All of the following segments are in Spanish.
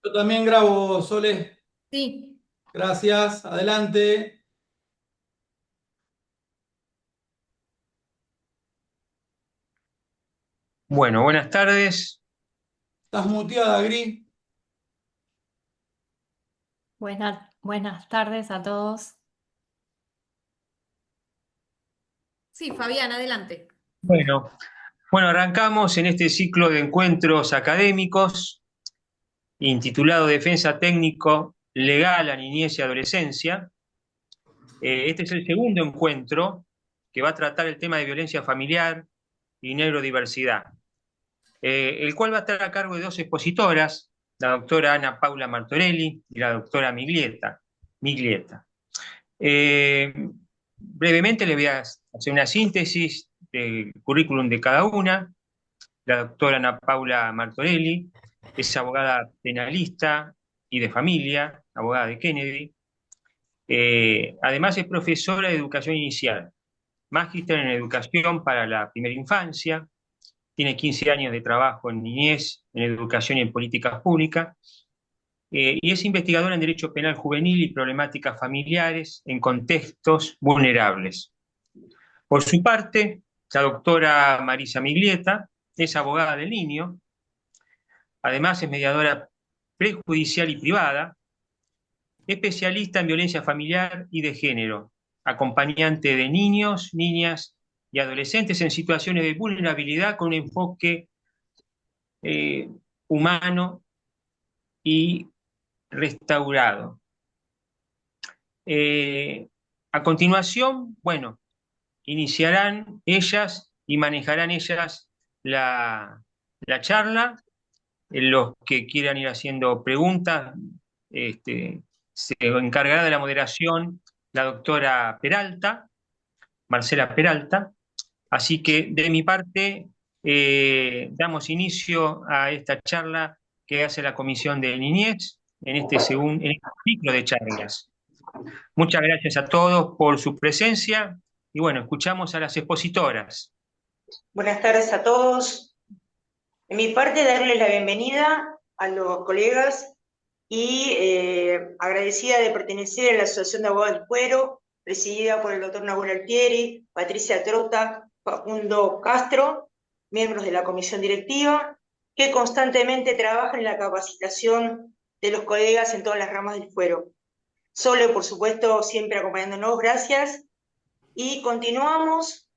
Yo también grabo, Sole. Sí, Gracias. Adelante. Bueno, buenas tardes. ¿Estás muteada, Gris? buenas tardes a todos. Sí, Fabián, adelante. Bueno, bueno, arrancamos en este ciclo de encuentros académicos intitulado Defensa Técnico Legal a Niñez y Adolescencia. Este es el segundo encuentro que va a tratar el tema de violencia familiar y neurodiversidad, el cual va a estar a cargo de dos expositoras, la doctora Ana Paula Martorelli y la doctora Miglietta. Eh, Brevemente les voy a hacer una síntesis del currículum de cada una. La doctora Ana Paula Martorelli es abogada penalista y de familia, abogada de Kennedy. Además es profesora de educación inicial, magíster en educación para la primera infancia, tiene 15 años de trabajo en niñez, en educación y en políticas públicas, y es investigadora en Derecho Penal Juvenil y problemáticas familiares en contextos vulnerables. Por su parte, la doctora Marisa Miglieta es abogada del niño, además es mediadora prejudicial y privada, especialista en violencia familiar y de género, acompañante de niños, niñas y adolescentes en situaciones de vulnerabilidad con un enfoque eh, humano y restaurado. Eh, a continuación, bueno, iniciarán ellas y manejarán ellas la charla. Los que quieran ir haciendo preguntas, se encargará de la moderación la doctora Peralta, Marcela Peralta. Así que de mi parte, damos inicio a esta charla que hace la Comisión de Niñez en este ciclo de charlas. Muchas gracias a todos por su presencia y bueno, escuchamos a las expositoras. Buenas tardes a todos. De mi parte, darles la bienvenida a los colegas y agradecida de pertenecer a la Asociación de Abogados del Fuero, presidida por el doctor Nahuel Altieri, Patricia Trota, Facundo Castro, miembros de la comisión directiva, que constantemente trabajan en la capacitación de los colegas en todas las ramas del fuero. Sole, por supuesto, siempre acompañándonos, gracias. Y continuamos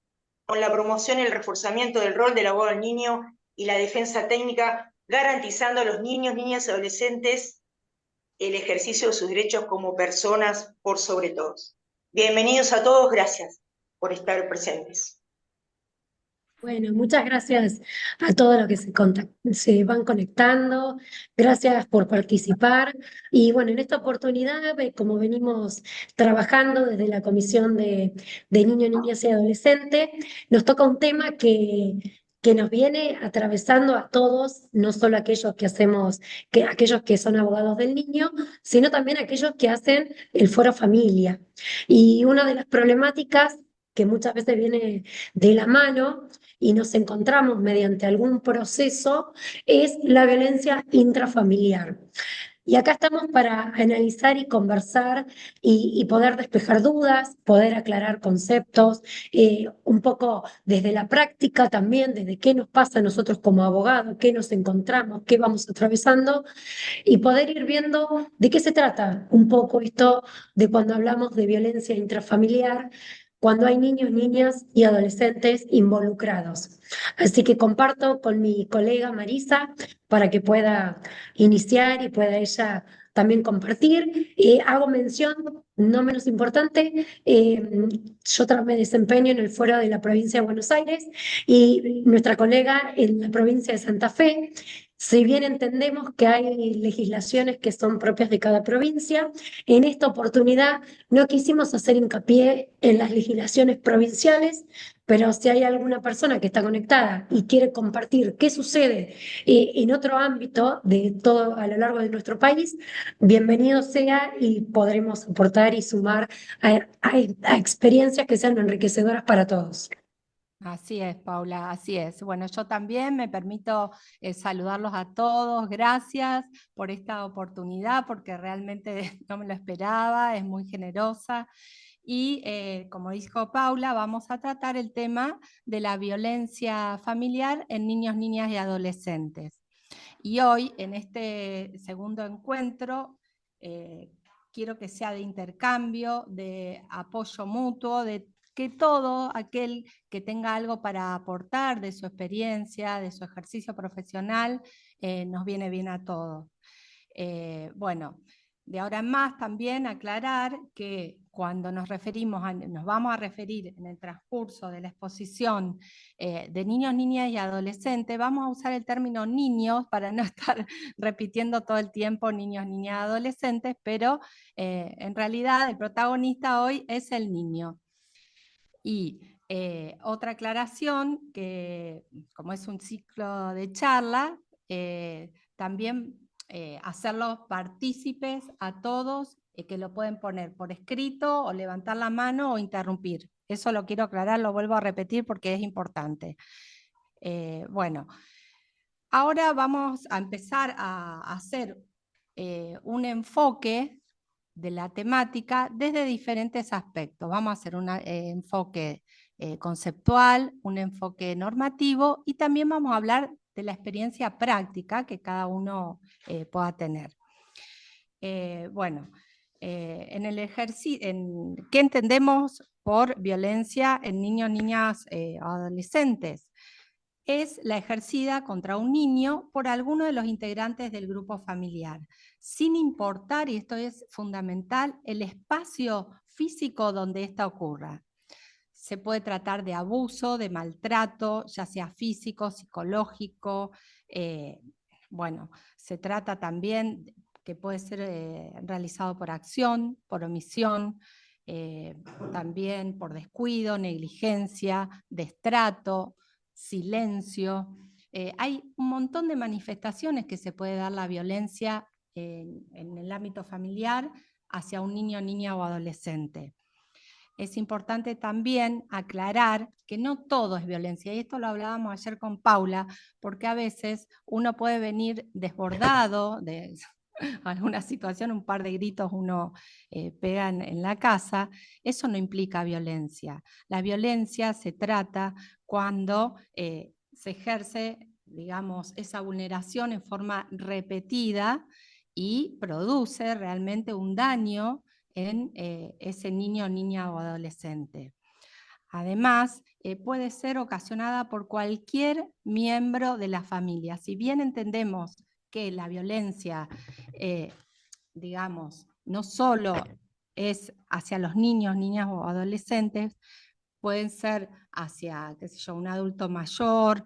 con la promoción y el reforzamiento del rol del abogado del niño y la defensa técnica, garantizando a los niños, niñas y adolescentes el ejercicio de sus derechos como personas por sobre todo. Bienvenidos a todos, gracias por estar presentes. Bueno, muchas gracias a todos los que se van conectando. Gracias por participar. Y bueno, en esta oportunidad, como venimos trabajando desde la Comisión de Niños, Niñas y Adolescentes, nos toca un tema que nos viene atravesando a todos, no solo aquellos que hacemos, aquellos que son abogados del niño, sino también aquellos que hacen el foro familia. Y una de las problemáticas que muchas veces viene de la mano y nos encontramos mediante algún proceso es la violencia intrafamiliar. Y acá estamos para analizar y conversar y poder despejar dudas, poder aclarar conceptos, un poco desde la práctica también, desde qué nos pasa a nosotros como abogados, qué nos encontramos, qué vamos atravesando y poder ir viendo de qué se trata un poco esto de cuando hablamos de violencia intrafamiliar, cuando hay niños, niñas y adolescentes involucrados. Así que comparto con mi colega Marisa para que pueda iniciar y pueda ella también compartir. Hago mención, no menos importante, me desempeño en el foro de la provincia de Buenos Aires y nuestra colega en la provincia de Santa Fe. Si bien entendemos que hay legislaciones que son propias de cada provincia, en esta oportunidad no quisimos hacer hincapié en las legislaciones provinciales, pero si hay alguna persona que está conectada y quiere compartir qué sucede en otro ámbito de todo a lo largo de nuestro país, bienvenido sea y podremos aportar y sumar a experiencias que sean enriquecedoras para todos. Así es, Paula, así es. Bueno, yo también me permito saludarlos a todos. Gracias por esta oportunidad, porque realmente no me lo esperaba, es muy generosa. Y como dijo Paula, vamos a tratar el tema de la violencia familiar en niños, niñas y adolescentes. Y hoy, en este segundo encuentro, quiero que sea de intercambio, de apoyo mutuo, de que todo aquel que tenga algo para aportar de su experiencia, de su ejercicio profesional, nos viene bien a todos. Bueno, de ahora en más también aclarar que cuando nos vamos a referir en el transcurso de la exposición de niños, niñas y adolescentes, vamos a usar el término niños para no estar repitiendo todo el tiempo niños, niñas, adolescentes, pero en realidad el protagonista hoy es el niño. Y otra aclaración, que como es un ciclo de charla, también hacerlos partícipes a todos, que lo pueden poner por escrito o levantar la mano o interrumpir. Eso lo quiero aclarar, lo vuelvo a repetir porque es importante. Bueno, ahora vamos a empezar a hacer un enfoque de la temática desde diferentes aspectos. Vamos a hacer un enfoque conceptual, un enfoque normativo y también vamos a hablar de la experiencia práctica que cada uno pueda tener. Bueno, en el ejercicio, ¿qué entendemos por violencia en niños, niñas o adolescentes? Es la ejercida contra un niño por alguno de los integrantes del grupo familiar, sin importar, y esto es fundamental, el espacio físico donde ésta ocurra. Se puede tratar de abuso, de maltrato, ya sea físico, psicológico, bueno, se trata también que puede ser realizado por acción, por omisión, también por descuido, negligencia, destrato, silencio. Hay un montón de manifestaciones que se puede dar la violencia en el ámbito familiar hacia un niño, niña o adolescente. Es importante también aclarar que no todo es violencia, y esto lo hablábamos ayer con Paula, porque a veces uno puede venir desbordado de alguna situación, un par de gritos uno pega en la casa, eso no implica violencia. La violencia se trata cuando se ejerce, digamos, esa vulneración en forma repetida y produce realmente un daño en ese niño, niña o adolescente. Además, puede ser ocasionada por cualquier miembro de la familia. Si bien entendemos que la violencia, digamos, no solo es hacia los niños, niñas o adolescentes, pueden ser hacia, qué sé yo, un adulto mayor,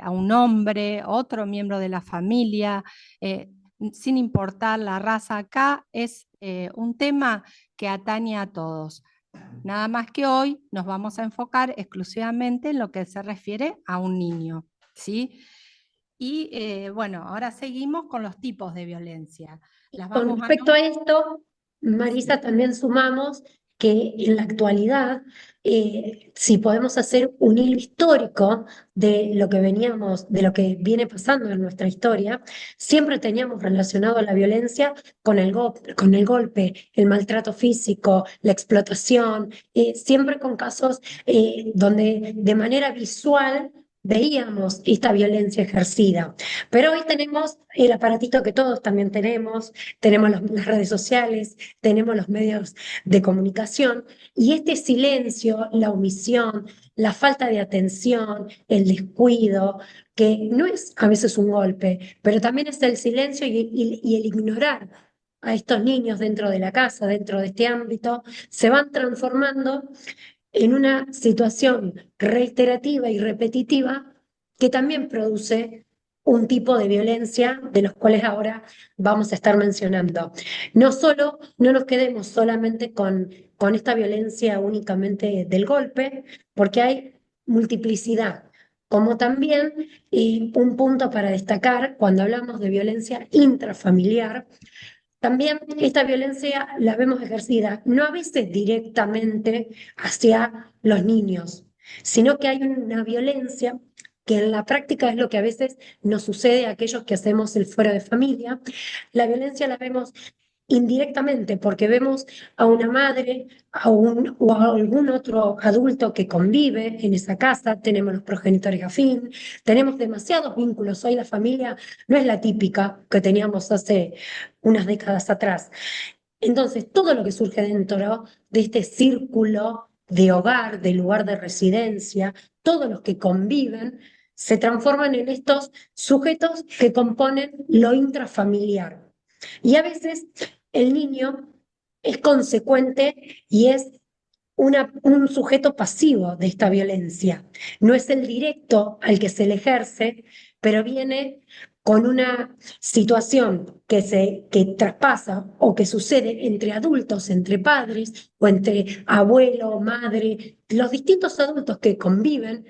a un hombre, otro miembro de la familia, sin importar la raza. Acá es un tema que atañe a todos. Nada más que hoy nos vamos a enfocar exclusivamente en lo que se refiere a un niño, ¿sí? Y bueno, ahora seguimos con los tipos de violencia. Con respecto a esto, Marisa, también sumamos que en la actualidad, si podemos hacer un hilo histórico de lo que veníamos, de lo que viene pasando en nuestra historia, siempre teníamos relacionado la violencia con con el golpe, el maltrato físico, la explotación, siempre con casos donde de manera visual veíamos esta violencia ejercida. Pero hoy tenemos el aparatito que todos también tenemos las redes sociales, tenemos los medios de comunicación, y este silencio, la omisión, la falta de atención, el descuido, que no es a veces un golpe, pero también es el silencio y el ignorar a estos niños dentro de la casa, dentro de este ámbito, se van transformando en una situación reiterativa y repetitiva que también produce un tipo de violencia de los cuales ahora vamos a estar mencionando. No nos quedemos solamente con esta violencia únicamente del golpe, porque hay multiplicidad, como también un punto para destacar cuando hablamos de violencia intrafamiliar. También esta violencia la vemos ejercida, no a veces directamente hacia los niños, sino que hay una violencia que en la práctica es lo que a veces nos sucede a aquellos que hacemos el fuera de familia. La violencia la vemos indirectamente porque vemos a una madre o a algún otro adulto que convive en esa casa, tenemos los progenitores afín, tenemos demasiados vínculos. Hoy la familia no es la típica que teníamos hace unas décadas atrás. Entonces, todo lo que surge dentro de este círculo de hogar, de lugar de residencia, todos los que conviven, se transforman en estos sujetos que componen lo intrafamiliar. Y a veces el niño es consecuente y es un sujeto pasivo de esta violencia. No es el directo al que se le ejerce, pero viene con una situación que traspasa o que sucede entre adultos, entre padres o entre abuelo, madre, los distintos adultos que conviven,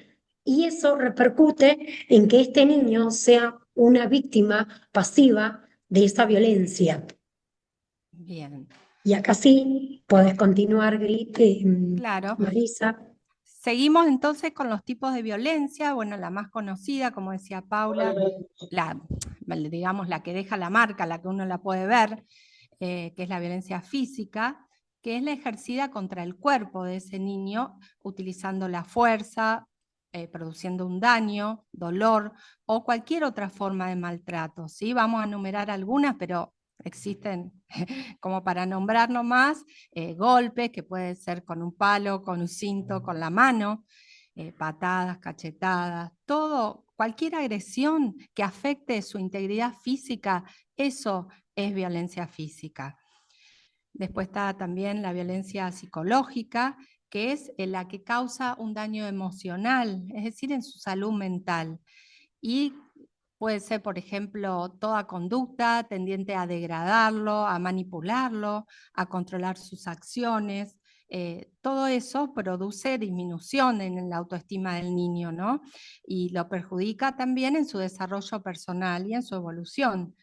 y eso repercute en que este niño sea una víctima pasiva de esa violencia. Bien, Y acá sí, podés continuar, claro. Marisa. Seguimos entonces con los tipos de violencia. Bueno, la más conocida, como decía Paula, digamos la que deja la marca, la que uno la puede ver, que es la violencia física, que es la ejercida contra el cuerpo de ese niño, utilizando la fuerza, produciendo un daño, dolor o cualquier otra forma de maltrato, ¿sí? Vamos a enumerar algunas, pero existen como para nombrar nomás, golpes, que puede ser con un palo, con un cinto, con la mano, patadas, cachetadas, todo, cualquier agresión que afecte su integridad física, eso es violencia física. Después está también la violencia psicológica, que es la que causa un daño emocional, es decir, en su salud mental. Y puede ser, por ejemplo, toda conducta tendiente a degradarlo, a manipularlo, a controlar sus acciones. Todo eso produce disminución en la autoestima del niño, ¿no? Y lo perjudica también en su desarrollo personal y en su evolución.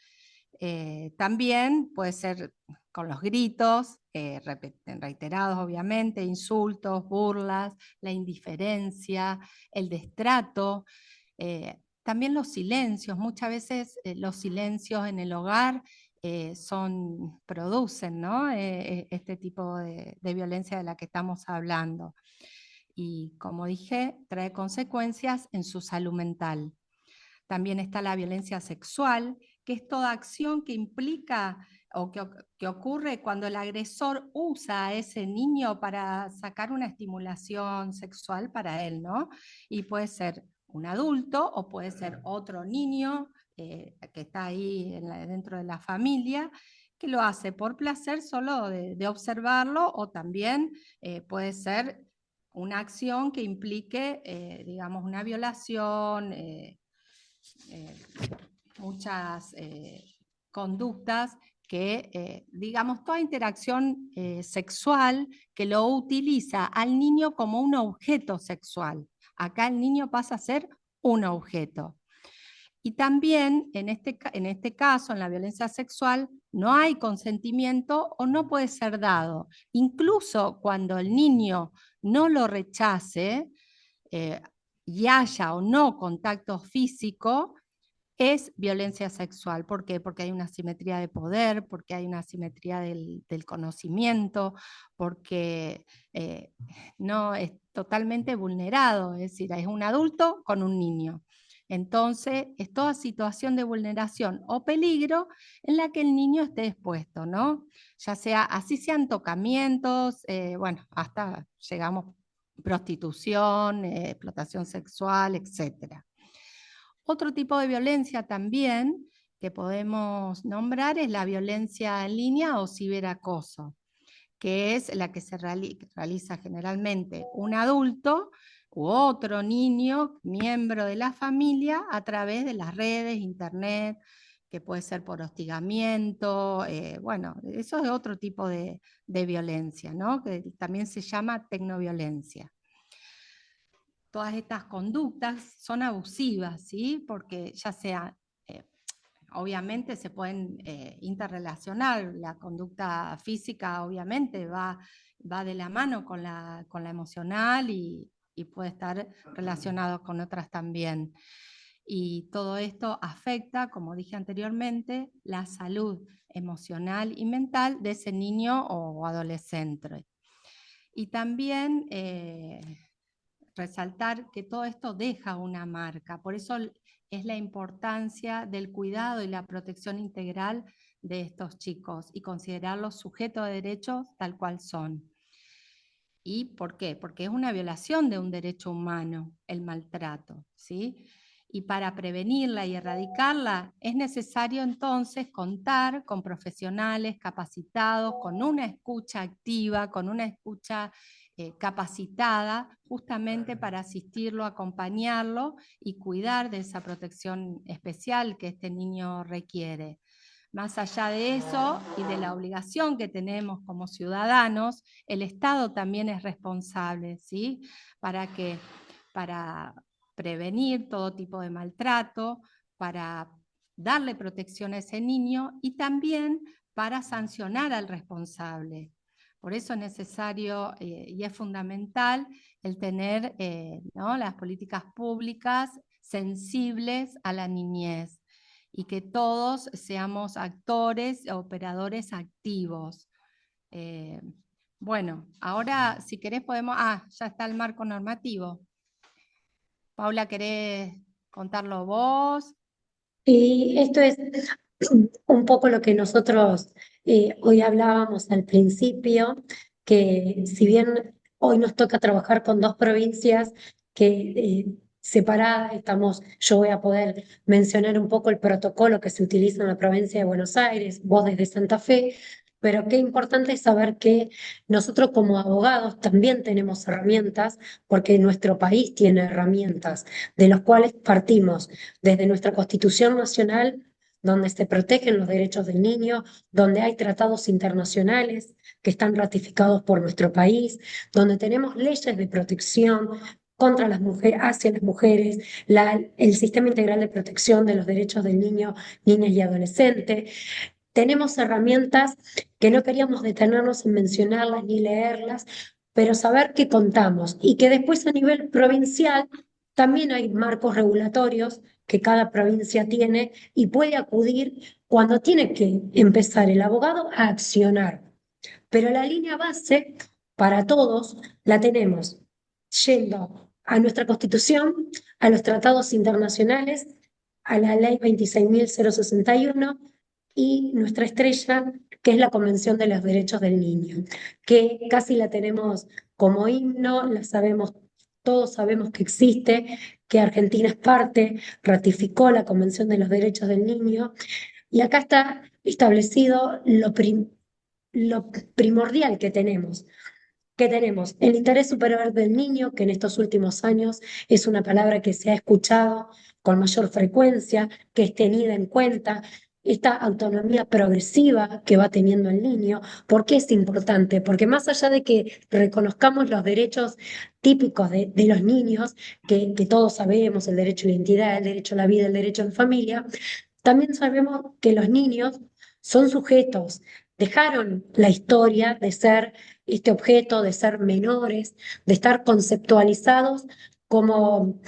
También puede ser con los gritos, reiterados obviamente, insultos, burlas, la indiferencia, el destrato, también los silencios. Muchas veces los silencios en el hogar producen, ¿no? Este tipo de violencia de la que estamos hablando. Y como dije, trae consecuencias en su salud mental. También está la violencia sexual, que es toda acción que implica o que ocurre cuando el agresor usa a ese niño para sacar una estimulación sexual para él, ¿no? Y puede ser un adulto o puede ser otro niño que está ahí dentro de la familia, que lo hace por placer solo de observarlo, o también puede ser una acción que implique, digamos, una violación, muchas conductas que, digamos, toda interacción sexual que lo utiliza al niño como un objeto sexual. Acá el niño pasa a ser un objeto. Y también en este caso, en la violencia sexual, no hay consentimiento o no puede ser dado. Incluso cuando el niño no lo rechace y haya o no contacto físico, es violencia sexual. ¿Por qué? Porque hay una asimetría de poder, porque hay una asimetría del conocimiento, porque no es totalmente vulnerado, es decir, es un adulto con un niño. Entonces, es toda situación de vulneración o peligro en la que el niño esté expuesto, ¿no? Ya sea, así sean tocamientos, bueno, hasta llegamos prostitución, explotación sexual, etcétera. Otro tipo de violencia también que podemos nombrar es la violencia en línea o ciberacoso, que es la que se realiza generalmente un adulto u otro niño, miembro de la familia, a través de las redes, internet, que puede ser por hostigamiento, bueno, eso es otro tipo de violencia, ¿no? Que también se llama tecnoviolencia. Todas estas conductas son abusivas, ¿sí? Porque ya sea, obviamente se pueden interrelacionar, la conducta física obviamente va de la mano con la emocional y y puede estar relacionado con otras también. Y todo esto afecta, como dije anteriormente, la salud emocional y mental de ese niño o adolescente. Y también resaltar que todo esto deja una marca, por eso es la importancia del cuidado y la protección integral de estos chicos y considerarlos sujetos de derechos tal cual son. ¿Y por qué? Porque es una violación de un derecho humano, el maltrato, ¿sí? Y para prevenirla y erradicarla es necesario entonces contar con profesionales capacitados, con una escucha activa, con una escucha capacitada, justamente para asistirlo, acompañarlo y cuidar de esa protección especial que este niño requiere. Más allá de eso y de la obligación que tenemos como ciudadanos, el Estado también es responsable, ¿sí? Para prevenir todo tipo de maltrato, para darle protección a ese niño y también para sancionar al responsable. Por eso es necesario y es fundamental el tener ¿no? las políticas públicas sensibles a la niñez y que todos seamos actores, operadores activos. Bueno, ahora si querés podemos... ya está el marco normativo. Paula, ¿querés contarlo vos? Y esto es un poco lo que nosotros hoy hablábamos al principio, que si bien hoy nos toca trabajar con dos provincias que separadas, yo voy a poder mencionar un poco el protocolo que se utiliza en la provincia de Buenos Aires, vos desde Santa Fe, pero qué importante es saber que nosotros como abogados también tenemos herramientas, porque nuestro país tiene herramientas de las cuales partimos desde nuestra Constitución Nacional, donde se protegen los derechos del niño, donde hay tratados internacionales que están ratificados por nuestro país, donde tenemos leyes de protección contra las mujeres, hacia las mujeres, el sistema integral de protección de los derechos del niño, niñas y adolescente. Tenemos herramientas que no queríamos detenernos en mencionarlas ni leerlas, pero saber que contamos y que después a nivel provincial también hay marcos regulatorios que cada provincia tiene y puede acudir cuando tiene que empezar el abogado a accionar. Pero la línea base para todos la tenemos yendo a nuestra Constitución, a los tratados internacionales, a la Ley 26.061 y nuestra estrella, que es la Convención de los Derechos del Niño, que casi la tenemos como himno, la sabemos, todos sabemos que existe, que Argentina es parte, ratificó la Convención de los Derechos del Niño, y acá está establecido lo primordial que tenemos. ¿Qué tenemos? El interés superior del niño, que en estos últimos años es una palabra que se ha escuchado con mayor frecuencia, que es tenida en cuenta, esta autonomía progresiva que va teniendo el niño. ¿Por qué es importante? Porque más allá de que reconozcamos los derechos típicos de los niños, que todos sabemos, el derecho a la identidad, el derecho a la vida, el derecho a la familia, también sabemos que los niños son sujetos, dejaron la historia de ser este objeto, de ser menores, de estar conceptualizados como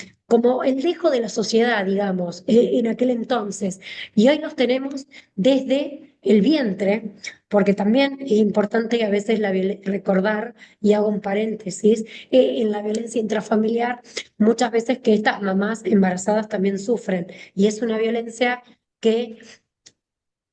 el dejo de la sociedad, digamos, en aquel entonces. Y hoy los tenemos desde el vientre, porque también es importante a veces recordar, y hago un paréntesis, en la violencia intrafamiliar, muchas veces que estas mamás embarazadas también sufren, y es una violencia que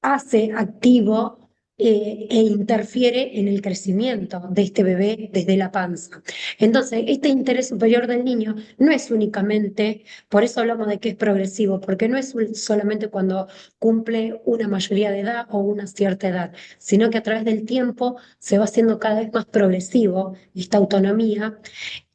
hace activo e interfiere en el crecimiento de este bebé desde la panza. Entonces, este interés superior del niño no es únicamente, por eso hablamos de que es progresivo, porque no es solamente cuando cumple una mayoría de edad o una cierta edad, sino que a través del tiempo se va haciendo cada vez más progresivo esta autonomía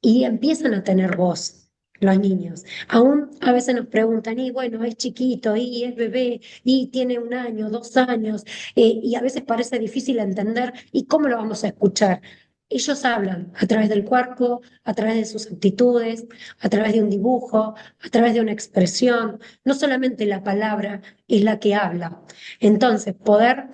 y empiezan a tener voz. Los niños. Aún a veces nos preguntan, y bueno, es chiquito, y es bebé, y tiene 1 año, 2 años, y a veces parece difícil entender, ¿y cómo lo vamos a escuchar? ellos hablan a través del cuerpo, a través de sus actitudes, a través de un dibujo, a través de una expresión. No solamente la palabra es la que habla. Entonces, poder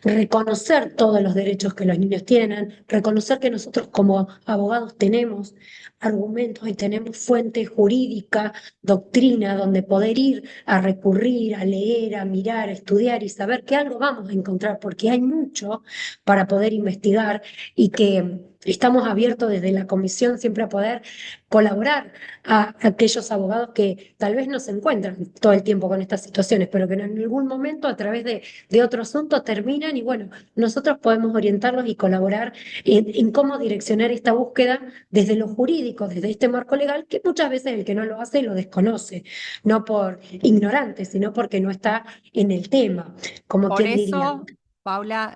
reconocer todos los derechos que los niños tienen, reconocer que nosotros como abogados tenemos argumentos y tenemos fuente jurídica, doctrina, donde poder ir a recurrir, a leer, a mirar, a estudiar y saber que algo vamos a encontrar, porque hay mucho para poder investigar y que estamos abiertos desde la comisión siempre a poder colaborar a aquellos abogados que tal vez no se encuentran todo el tiempo con estas situaciones, pero que en algún momento a través de otro asunto terminan y bueno, nosotros podemos orientarlos y colaborar en cómo direccionar esta búsqueda desde lo jurídico, desde este marco legal, que muchas veces el que no lo hace lo desconoce, no por ignorante, sino porque no está en el tema, como Por quien diría. eso, Paula,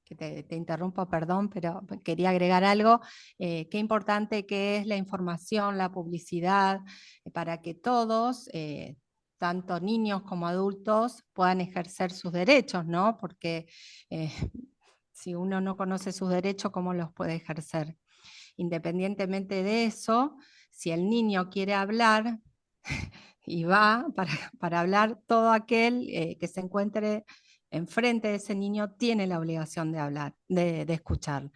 que te interrumpo, perdón, pero quería agregar algo. Qué importante que es la información, la publicidad, para que todos, tanto niños como adultos, puedan ejercer sus derechos, ¿no? Porque si uno no conoce sus derechos, ¿cómo los puede ejercer? Independientemente de eso, si el niño quiere hablar y va para hablar, todo aquel que se encuentre enfrente de ese niño tiene la obligación de hablar, de escuchar,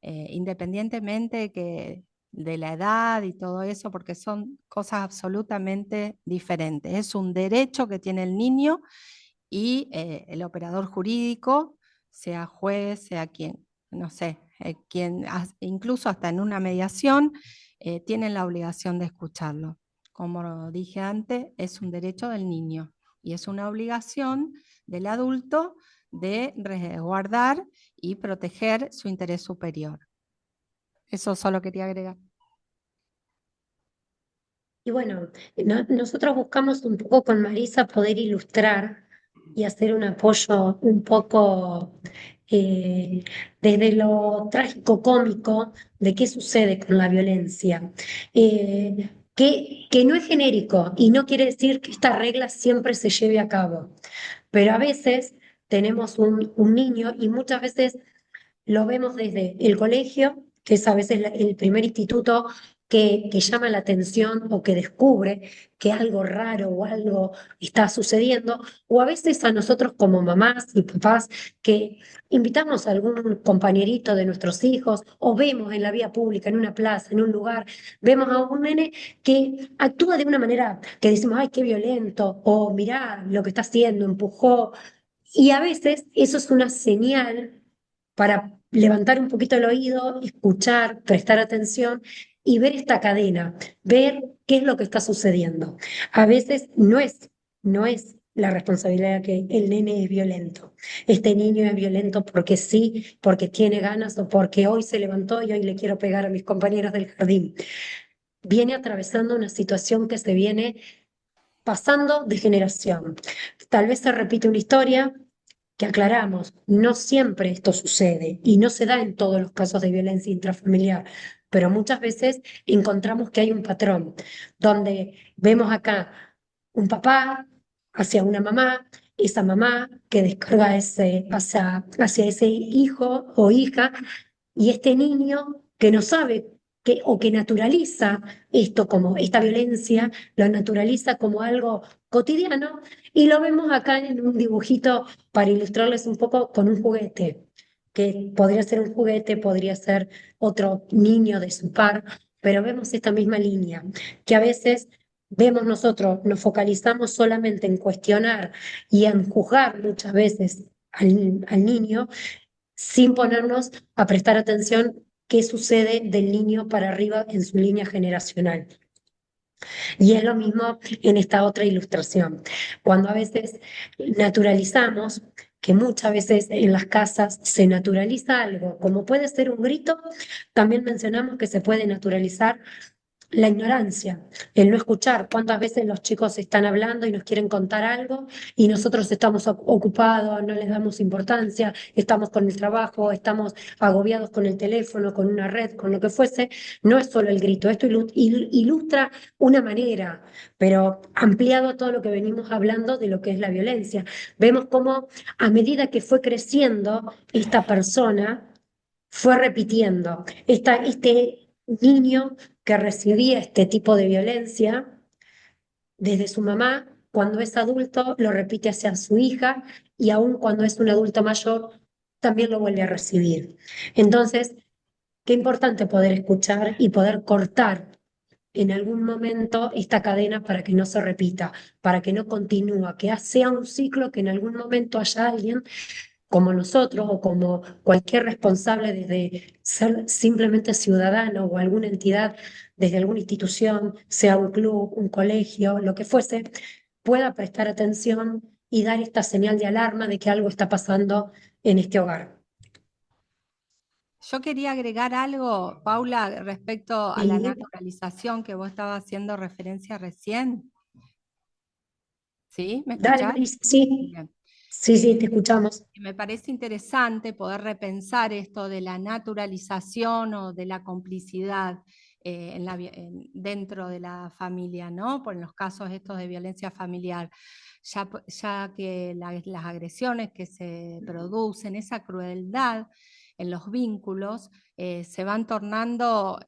independientemente de la edad y todo eso, porque son cosas absolutamente diferentes. Es un derecho que tiene el niño y el operador jurídico, sea juez, sea quien, no sé, incluso hasta en una mediación, tienen la obligación de escucharlo. Como dije antes, es un derecho del niño y es una obligación del adulto de resguardar y proteger su interés superior. Eso solo quería agregar. Y bueno, nosotros buscamos un poco con Marisa poder ilustrar y hacer un apoyo un poco desde lo trágico cómico de qué sucede con la violencia. Que no es genérico y no quiere decir que esta regla siempre se lleve a cabo, pero a veces tenemos un niño y muchas veces lo vemos desde el colegio, que es a veces el primer instituto que llama la atención o que descubre que algo raro o algo está sucediendo, o a veces a nosotros como mamás y papás que invitamos a algún compañerito de nuestros hijos o vemos en la vía pública, en una plaza, en un lugar, vemos a un nene que actúa de una manera que decimos, ay, qué violento, o mirá lo que está haciendo, empujó, y a veces eso es una señal para levantar un poquito el oído, escuchar, prestar atención y ver esta cadena, ver qué es lo que está sucediendo. A veces no es la responsabilidad que el nene es violento. Este niño es violento porque sí, porque tiene ganas o porque hoy se levantó y hoy le quiero pegar a mis compañeros del jardín. Viene atravesando una situación que se viene pasando de generación. Tal vez se repite una historia, que aclaramos, no siempre esto sucede y no se da en todos los casos de violencia intrafamiliar, pero muchas veces encontramos que hay un patrón donde vemos acá un papá hacia una mamá, esa mamá que descarga hacia ese hijo o hija y este niño que no sabe o que naturaliza esto como esta violencia, lo naturaliza como algo cotidiano y lo vemos acá en un dibujito para ilustrarles un poco con un juguete, que podría ser un juguete, podría ser otro niño de su par, pero vemos esta misma línea, que a veces vemos nosotros, nos focalizamos solamente en cuestionar y en juzgar muchas veces al niño sin ponernos a prestar atención qué sucede del niño para arriba en su línea generacional. Y es lo mismo en esta otra ilustración. Cuando a veces naturalizamos, que muchas veces en las casas se naturaliza algo, como puede ser un grito, también mencionamos que se puede naturalizar la ignorancia, el no escuchar. ¿Cuántas veces los chicos están hablando y nos quieren contar algo y nosotros estamos ocupados, no les damos importancia, estamos con el trabajo, estamos agobiados con el teléfono, con una red, con lo que fuese? No es solo el grito, esto ilustra una manera, pero ampliado a todo lo que venimos hablando de lo que es la violencia. Vemos cómo a medida que fue creciendo esta persona, fue repitiendo. Este niño que recibía este tipo de violencia desde su mamá, cuando es adulto, lo repite hacia su hija y aún cuando es un adulto mayor, también lo vuelve a recibir. Entonces, qué importante poder escuchar y poder cortar en algún momento esta cadena para que no se repita, para que no continúe, que sea un ciclo que en algún momento haya alguien como nosotros o como cualquier responsable desde ser simplemente ciudadano o alguna entidad, desde alguna institución, sea un club, un colegio, lo que fuese, pueda prestar atención y dar esta señal de alarma de que algo está pasando en este hogar. Yo quería agregar algo, Paula, respecto a la Y naturalización que vos estabas haciendo referencia recién. ¿Sí? ¿Me dale, escuchás? Maris, sí, Bien. sí, sí, te escuchamos. Me parece interesante poder repensar esto de la naturalización o de la complicidad dentro de la familia, ¿no? Por los casos estos de violencia familiar, ya que las agresiones que se producen, esa crueldad en los vínculos, se van tornando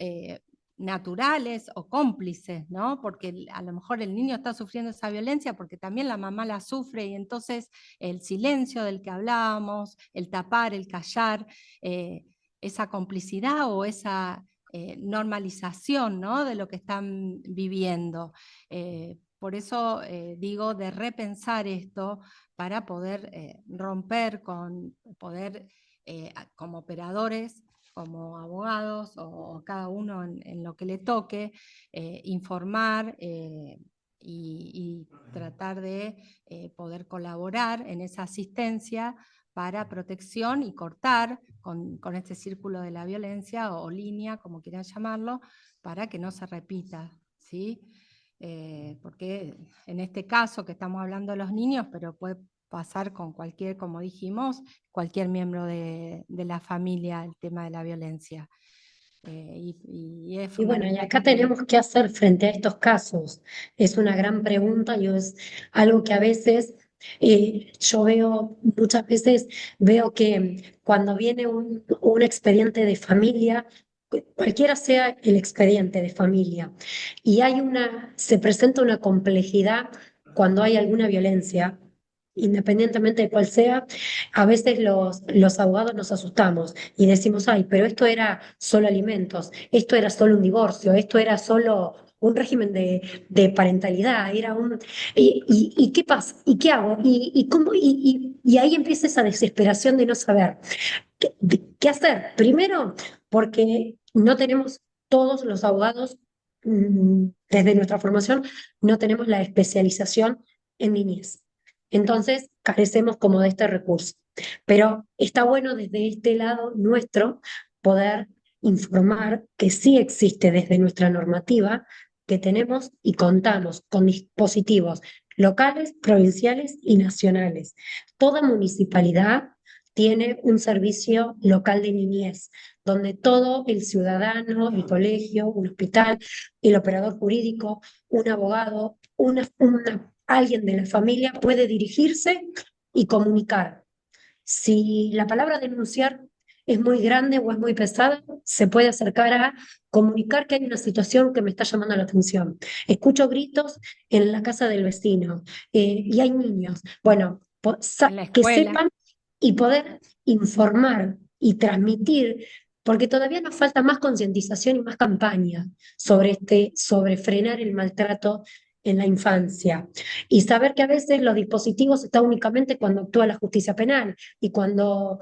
naturales o cómplices, ¿no? Porque a lo mejor el niño está sufriendo esa violencia porque también la mamá la sufre y entonces el silencio del que hablábamos, el tapar, el callar, esa complicidad o esa normalización, ¿no? De lo que están viviendo. Por eso digo de repensar esto para poder romper poder como operadores, como abogados o cada uno en lo que le toque, informar y tratar de poder colaborar en esa asistencia para protección y cortar con este círculo de la violencia o línea, como quieran llamarlo, para que no se repita, ¿sí? Porque en este caso que estamos hablando de los niños, pero puede pasar con cualquier, como dijimos, cualquier miembro de la familia, el tema de la violencia. Y es Y bueno, y acá fundamental tenemos que hacer frente a estos casos. Es una gran pregunta y es algo que a veces yo veo, muchas veces veo que cuando viene un expediente de familia, cualquiera sea el expediente de familia, y se presenta una complejidad cuando hay alguna violencia, independientemente de cuál sea, a veces los abogados nos asustamos y decimos, ay, pero esto era solo alimentos, esto era solo un divorcio, esto era solo un régimen de parentalidad, era un... ¿Y qué pasa? ¿Y qué hago? ¿Y cómo? Y ahí empieza esa desesperación de no saber qué hacer. Primero, porque no tenemos todos los abogados, desde nuestra formación, no tenemos la especialización en niñez. Entonces, carecemos como de este recurso. Pero está bueno desde este lado nuestro poder informar que sí existe desde nuestra normativa, que tenemos y contamos con dispositivos locales, provinciales y nacionales. Toda municipalidad tiene un servicio local de niñez, donde todo el ciudadano, el colegio, un hospital, el operador jurídico, un abogado, alguien de la familia puede dirigirse y comunicar. Si la palabra denunciar es muy grande o es muy pesada, se puede acercar a comunicar que hay una situación que me está llamando la atención. Escucho gritos en la casa del vecino y hay niños. Bueno, en la que escuela. sepan y poder informar y transmitir, porque todavía nos falta más concientización y más campaña sobre frenar el maltrato en la infancia. Y saber que a veces los dispositivos están únicamente cuando actúa la justicia penal. Y cuando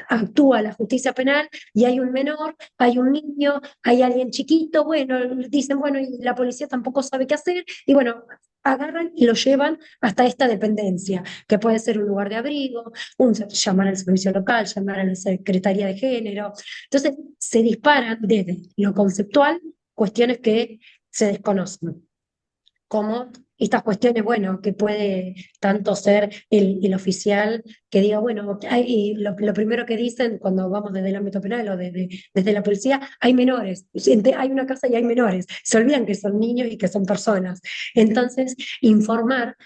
actúa la justicia penal y hay un menor, hay un niño, hay alguien chiquito, bueno, dicen, bueno, y la policía tampoco sabe qué hacer. Y bueno, agarran y lo llevan hasta esta dependencia, que puede ser un lugar de abrigo, llamar al servicio local, llamar a la Secretaría de Género. Entonces, se disparan desde lo conceptual cuestiones que se desconocen, como estas cuestiones, bueno, que puede tanto ser el oficial que diga, bueno, lo primero que dicen cuando vamos desde el ámbito penal o desde la policía, hay menores, hay una casa y hay menores, se olvidan que son niños y que son personas. Entonces, informar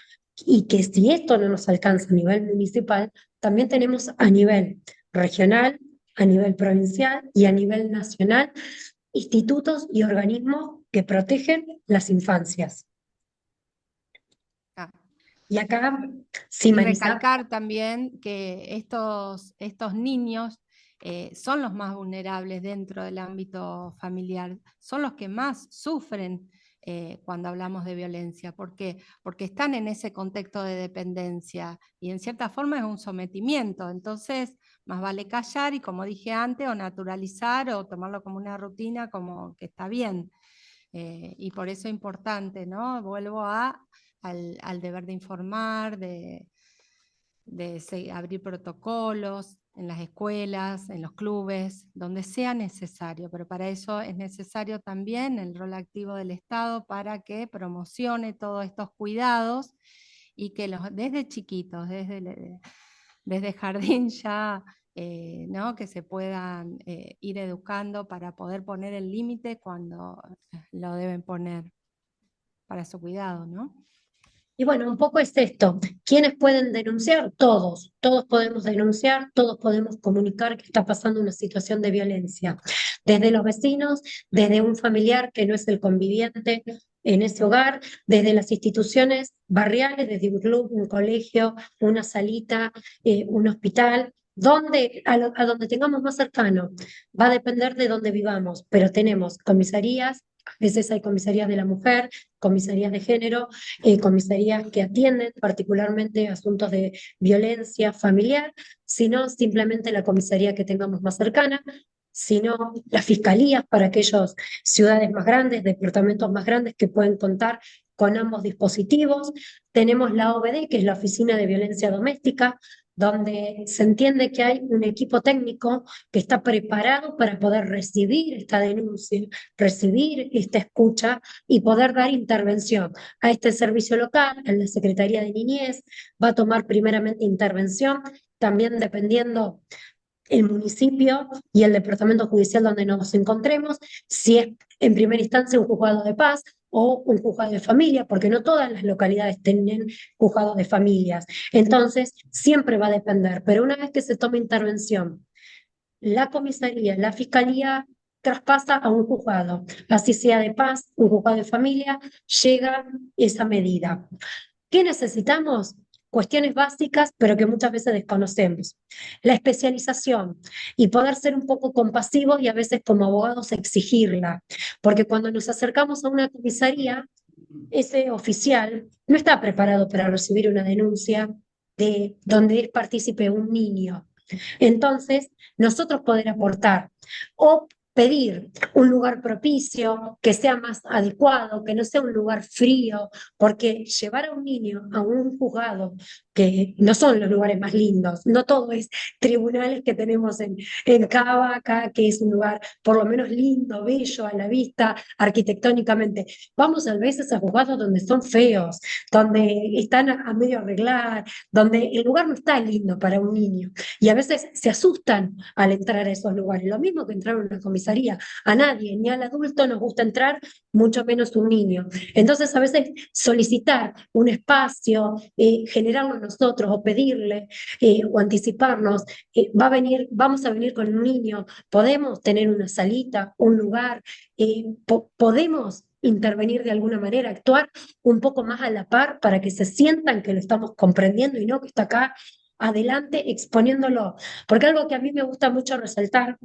y que si esto no nos alcanza a nivel municipal, también tenemos a nivel regional a nivel provincial y a nivel nacional, institutos y organismos que protegen las infancias. Ah, Y acá, sí, y Marisa. recalcar también que estos niños son los más vulnerables dentro del ámbito familiar, son los que más sufren cuando hablamos de violencia. ¿Por qué? Porque están en ese contexto de dependencia y en cierta forma es un sometimiento. Entonces, más vale callar y, como dije antes, o naturalizar o tomarlo como una rutina, como que está bien. Y por eso es importante, ¿no? Vuelvo al deber de informar, de abrir protocolos en las escuelas, en los clubes, donde sea necesario, pero para eso es necesario también el rol activo del Estado para que promocione todos estos cuidados y que desde chiquitos, desde jardín ya, ¿no? Que se puedan ir educando para poder poner el límite cuando lo deben poner para su cuidado, ¿no? Y bueno, un poco es esto. ¿Quiénes pueden denunciar? Todos. Todos podemos denunciar, todos podemos comunicar que está pasando una situación de violencia. Desde los vecinos, desde un familiar que no es el conviviente en ese hogar, desde las instituciones barriales, desde un club, un colegio, una salita, un hospital. A donde tengamos más cercano. Va a depender de dónde vivamos, pero tenemos comisarías, a veces hay comisarías de la mujer, comisarías de género, comisarías que atienden particularmente asuntos de violencia familiar, sino simplemente la comisaría que tengamos más cercana, sino las fiscalías para aquellas ciudades más grandes, departamentos más grandes que pueden contar con ambos dispositivos. Tenemos la OVD, que es la Oficina de Violencia Doméstica, donde se entiende que hay un equipo técnico que está preparado para poder recibir esta denuncia, recibir esta escucha y poder dar intervención a este servicio local, en la Secretaría de Niñez, va a tomar primeramente intervención, también dependiendo el municipio y el departamento judicial donde nos encontremos, si es en primera instancia un juzgado de paz o un juzgado de familia, porque no todas las localidades tienen juzgados de familias. Entonces, siempre va a depender, pero una vez que se tome intervención, la comisaría, la fiscalía traspasa a un juzgado, así sea de paz, un juzgado de familia, llega esa medida. ¿Qué necesitamos? Cuestiones básicas, pero que muchas veces desconocemos. La especialización y poder ser un poco compasivos y a veces como abogados exigirla, porque cuando nos acercamos a una comisaría, ese oficial no está preparado para recibir una denuncia de donde es partícipe un niño. Entonces, nosotros poder aportar o pedir un lugar propicio, que sea más adecuado, que no sea un lugar frío, porque llevar a un niño a un juzgado, que no son los lugares más lindos, no todo es tribunales que tenemos en Cava, acá, que es un lugar por lo menos lindo, bello, a la vista, arquitectónicamente. Vamos a veces a juzgados donde son feos, donde están a medio arreglar, donde el lugar no está lindo para un niño. Y a veces se asustan al entrar a esos lugares. Lo mismo que entrar a una comisaría. A nadie, ni al adulto nos gusta entrar, mucho menos un niño. Entonces, a veces solicitar un espacio, generarlo nosotros o pedirle o anticiparnos, vamos a venir con un niño, podemos tener una salita, un lugar, podemos intervenir de alguna manera, actuar un poco más a la par para que se sientan que lo estamos comprendiendo y no que está acá adelante exponiéndolo. Porque algo que a mí me gusta mucho resaltar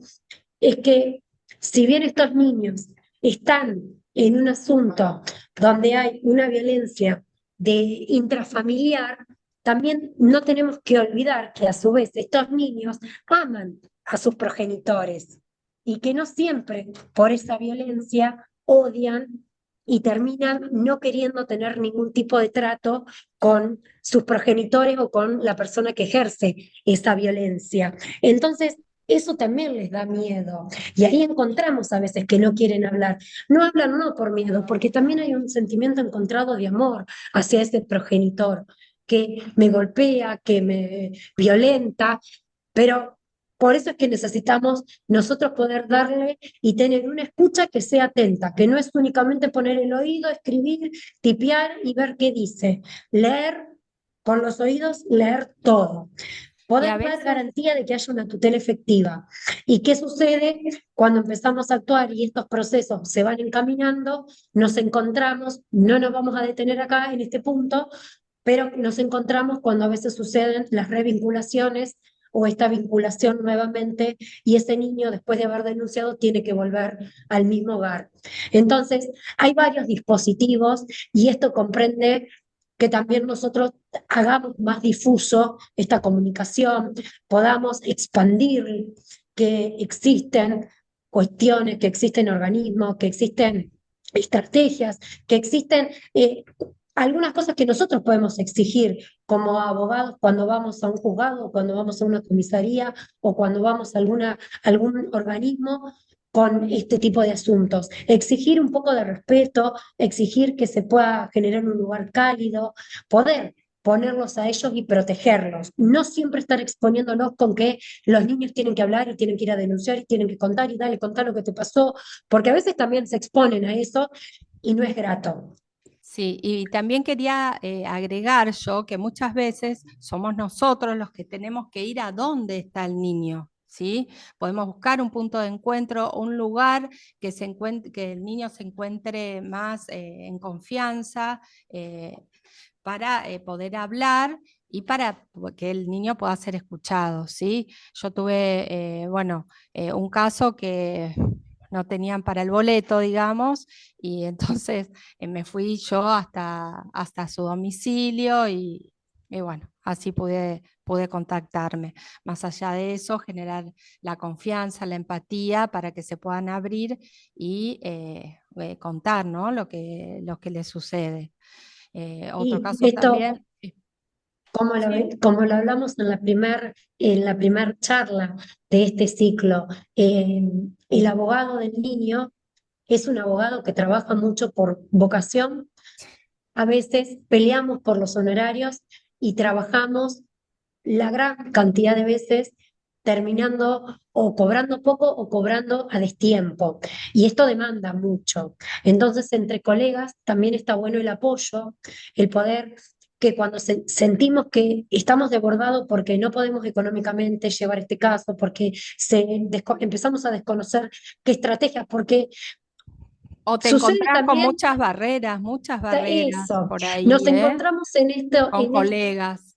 es que si bien estos niños están en un asunto donde hay una violencia de intrafamiliar, también no tenemos que olvidar que a su vez estos niños aman a sus progenitores y que no siempre por esa violencia odian y terminan no queriendo tener ningún tipo de trato con sus progenitores o con la persona que ejerce esa violencia. Entonces, eso también les da miedo. Y ahí encontramos a veces que no quieren hablar. No hablan no por miedo, porque también hay un sentimiento encontrado de amor hacia ese progenitor que me golpea, que me violenta, pero por eso es que necesitamos nosotros poder darle y tener una escucha que sea atenta, que no es únicamente poner el oído, escribir, tipear y ver qué dice. Leer con los oídos, leer todo. poder dar veces, garantía de que haya una tutela efectiva. ¿Y qué sucede cuando empezamos a actuar y estos procesos se van encaminando? Nos encontramos, no nos vamos a detener acá en este punto, pero nos encontramos cuando a veces suceden las revinculaciones o esta vinculación nuevamente y ese niño después de haber denunciado tiene que volver al mismo hogar. Entonces, hay varios dispositivos y esto comprende que también nosotros hagamos más difuso esta comunicación, podamos expandir que existen cuestiones, que existen organismos, que existen estrategias, que existen algunas cosas que nosotros podemos exigir como abogados cuando vamos a un juzgado, cuando vamos a una comisaría o cuando vamos a algún organismo con este tipo de asuntos. Exigir un poco de respeto, exigir que se pueda generar un lugar cálido, poder ponerlos a ellos y protegerlos. No siempre estar exponiéndolos con que los niños tienen que hablar y tienen que ir a denunciar y tienen que contar y dale, contar lo que te pasó, porque a veces también se exponen a eso y no es grato. sí, y también quería agregar yo que muchas veces somos nosotros los que tenemos que ir a dónde está el niño, ¿sí? Podemos buscar un punto de encuentro, un lugar que el niño se encuentre más en confianza para poder hablar y para que el niño pueda ser escuchado, ¿sí? Yo tuve, bueno, un caso que no tenían para el boleto, digamos, y entonces me fui yo hasta su domicilio y bueno, así pude contactarme. Más allá de eso, generar la confianza, la empatía para que se puedan abrir y contar, ¿no? Lo que les sucede. Otro Y caso esto, también, sí. como lo hablamos en la primer charla de este ciclo, el abogado del niño es un abogado que trabaja mucho por vocación. A veces peleamos por los honorarios y trabajamos la gran cantidad de veces terminando o cobrando poco o cobrando a destiempo. Y esto demanda mucho. Entonces, entre colegas también está bueno el apoyo, el poder que cuando sentimos que estamos desbordados porque no podemos económicamente llevar este caso, porque empezamos a desconocer qué estrategias, porque O te sucede encontrás con también muchas barreras eso, por ahí, nos encontramos en esto, con colegas.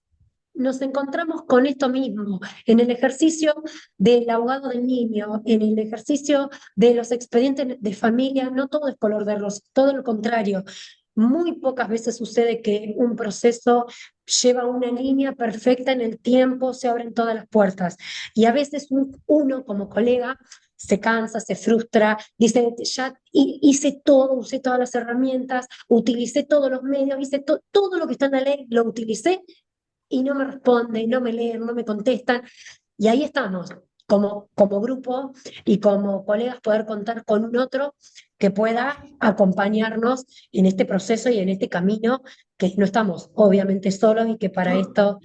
nos encontramos con esto mismo, en el ejercicio del abogado del niño, en el ejercicio de los expedientes de familia, no todo es color de rosa, todo lo contrario. Muy pocas veces sucede que un proceso lleva una línea perfecta en el tiempo, se abren todas las puertas. Y a veces uno como colega se cansa, se frustra, dice, ya hice todo, usé todas las herramientas, utilicé todos los medios, hice todo lo que está en la ley, lo utilicé y no me responden, no me leen, no me contestan. Y ahí estamos, como grupo y como colegas, poder contar con un otro que pueda acompañarnos en este proceso y en este camino, que no estamos obviamente solos y que para esto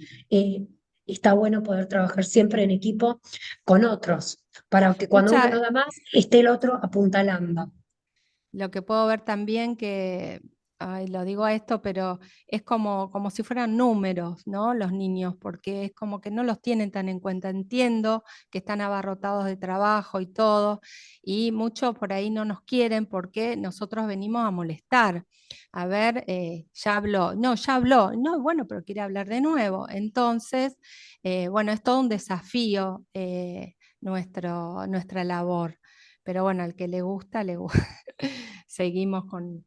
está bueno poder trabajar siempre en equipo con otros, para que cuando uno Mucha, no da más, esté el otro apuntalando. Lo que puedo ver también que, ay, lo digo a esto, pero es como si fueran números, ¿no? Los niños, porque es como que no los tienen tan en cuenta. Entiendo que están abarrotados de trabajo y todo, y muchos por ahí no nos quieren porque nosotros venimos a molestar. A ver, ya habló, no, bueno, pero quiere hablar de nuevo. Entonces, bueno, es todo un desafío nuestra labor. Pero bueno, al que le gusta, le gusta. Seguimos con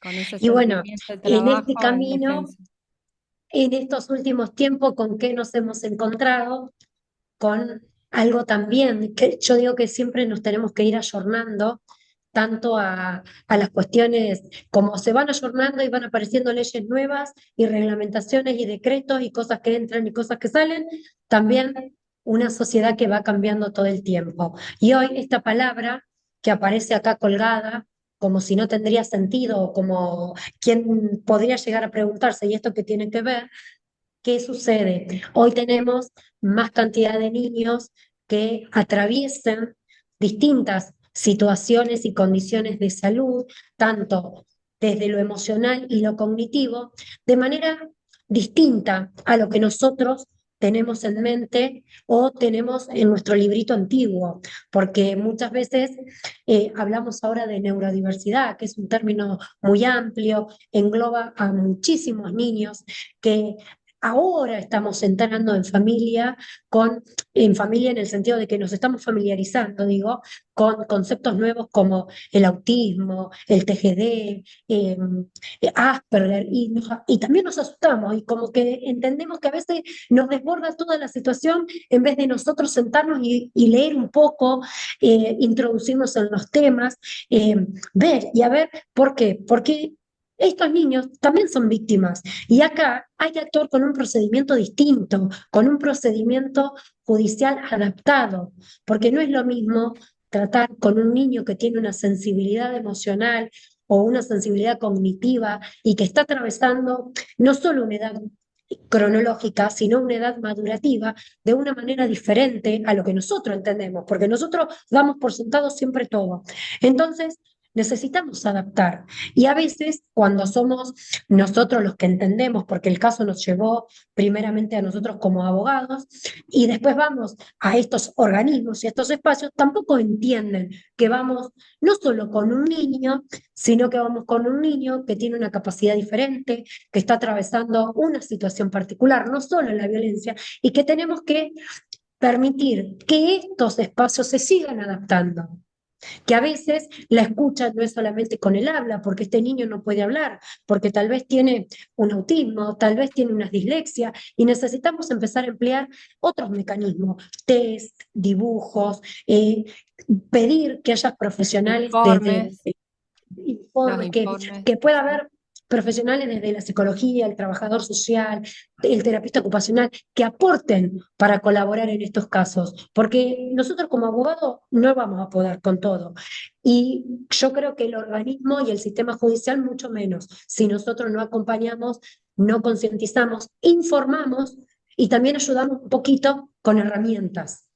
ese Y bueno, sentimiento de en este trabajo en camino, defensa. en estos últimos tiempos, ¿con qué nos hemos encontrado? Con algo también, que yo digo que siempre nos tenemos que ir ayornando tanto a las cuestiones, como se van ayornando y van apareciendo leyes nuevas y reglamentaciones y decretos y cosas que entran y cosas que salen, también una sociedad que va cambiando todo el tiempo. Y hoy esta palabra que aparece acá colgada, como si no tendría sentido, o como quien podría llegar a preguntarse, ¿y esto qué tiene que ver? ¿Qué sucede? Hoy tenemos más cantidad de niños que atraviesan distintas situaciones y condiciones de salud, tanto desde lo emocional y lo cognitivo, de manera distinta a lo que nosotros tenemos en mente o tenemos en nuestro librito antiguo, porque muchas veces hablamos ahora de neurodiversidad, que es un término muy amplio, engloba a muchísimos niños que ahora estamos entrando en familia en el sentido de que nos estamos familiarizando, digo, con conceptos nuevos como el autismo, el TGD, Asperger, y también nos asustamos y como que entendemos que a veces nos desborda toda la situación en vez de nosotros sentarnos y leer un poco, introducirnos en los temas, eh, ver y a ver por qué. Porque estos niños también son víctimas y acá hay que actuar con un procedimiento distinto, con un procedimiento judicial adaptado, porque no es lo mismo tratar con un niño que tiene una sensibilidad emocional o una sensibilidad cognitiva y que está atravesando no solo una edad cronológica, sino una edad madurativa de una manera diferente a lo que nosotros entendemos, porque nosotros damos por sentado siempre todo. Entonces, necesitamos adaptar. Y a veces, cuando somos nosotros los que entendemos, porque el caso nos llevó primeramente a nosotros como abogados, y después vamos a estos organismos y a estos espacios, tampoco entienden que vamos no solo con un niño, sino que vamos con un niño que tiene una capacidad diferente, que está atravesando una situación particular, no solo en la violencia, y que tenemos que permitir que estos espacios se sigan adaptando. Que a veces la escucha no es solamente con el habla, porque este niño no puede hablar, porque tal vez tiene un autismo, tal vez tiene una dislexia, y necesitamos empezar a emplear otros mecanismos, test, dibujos, pedir que haya profesionales Informes, desde los informes, informes. que pueda haber profesionales desde la psicología, el trabajador social, el terapista ocupacional, que aporten para colaborar en estos casos, porque nosotros como abogados no vamos a poder con todo. Y yo creo que el organismo y el sistema judicial mucho menos, si nosotros no acompañamos, no concientizamos, informamos y también ayudamos un poquito con herramientas.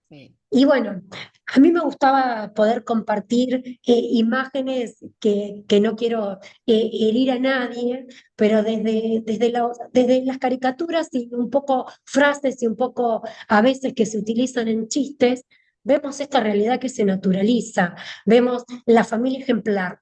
Sí. Y bueno, a mí me gustaba poder compartir imágenes que no quiero herir a nadie, pero desde las caricaturas y un poco frases y un poco a veces que se utilizan en chistes, vemos esta realidad que se naturaliza, vemos la familia ejemplar,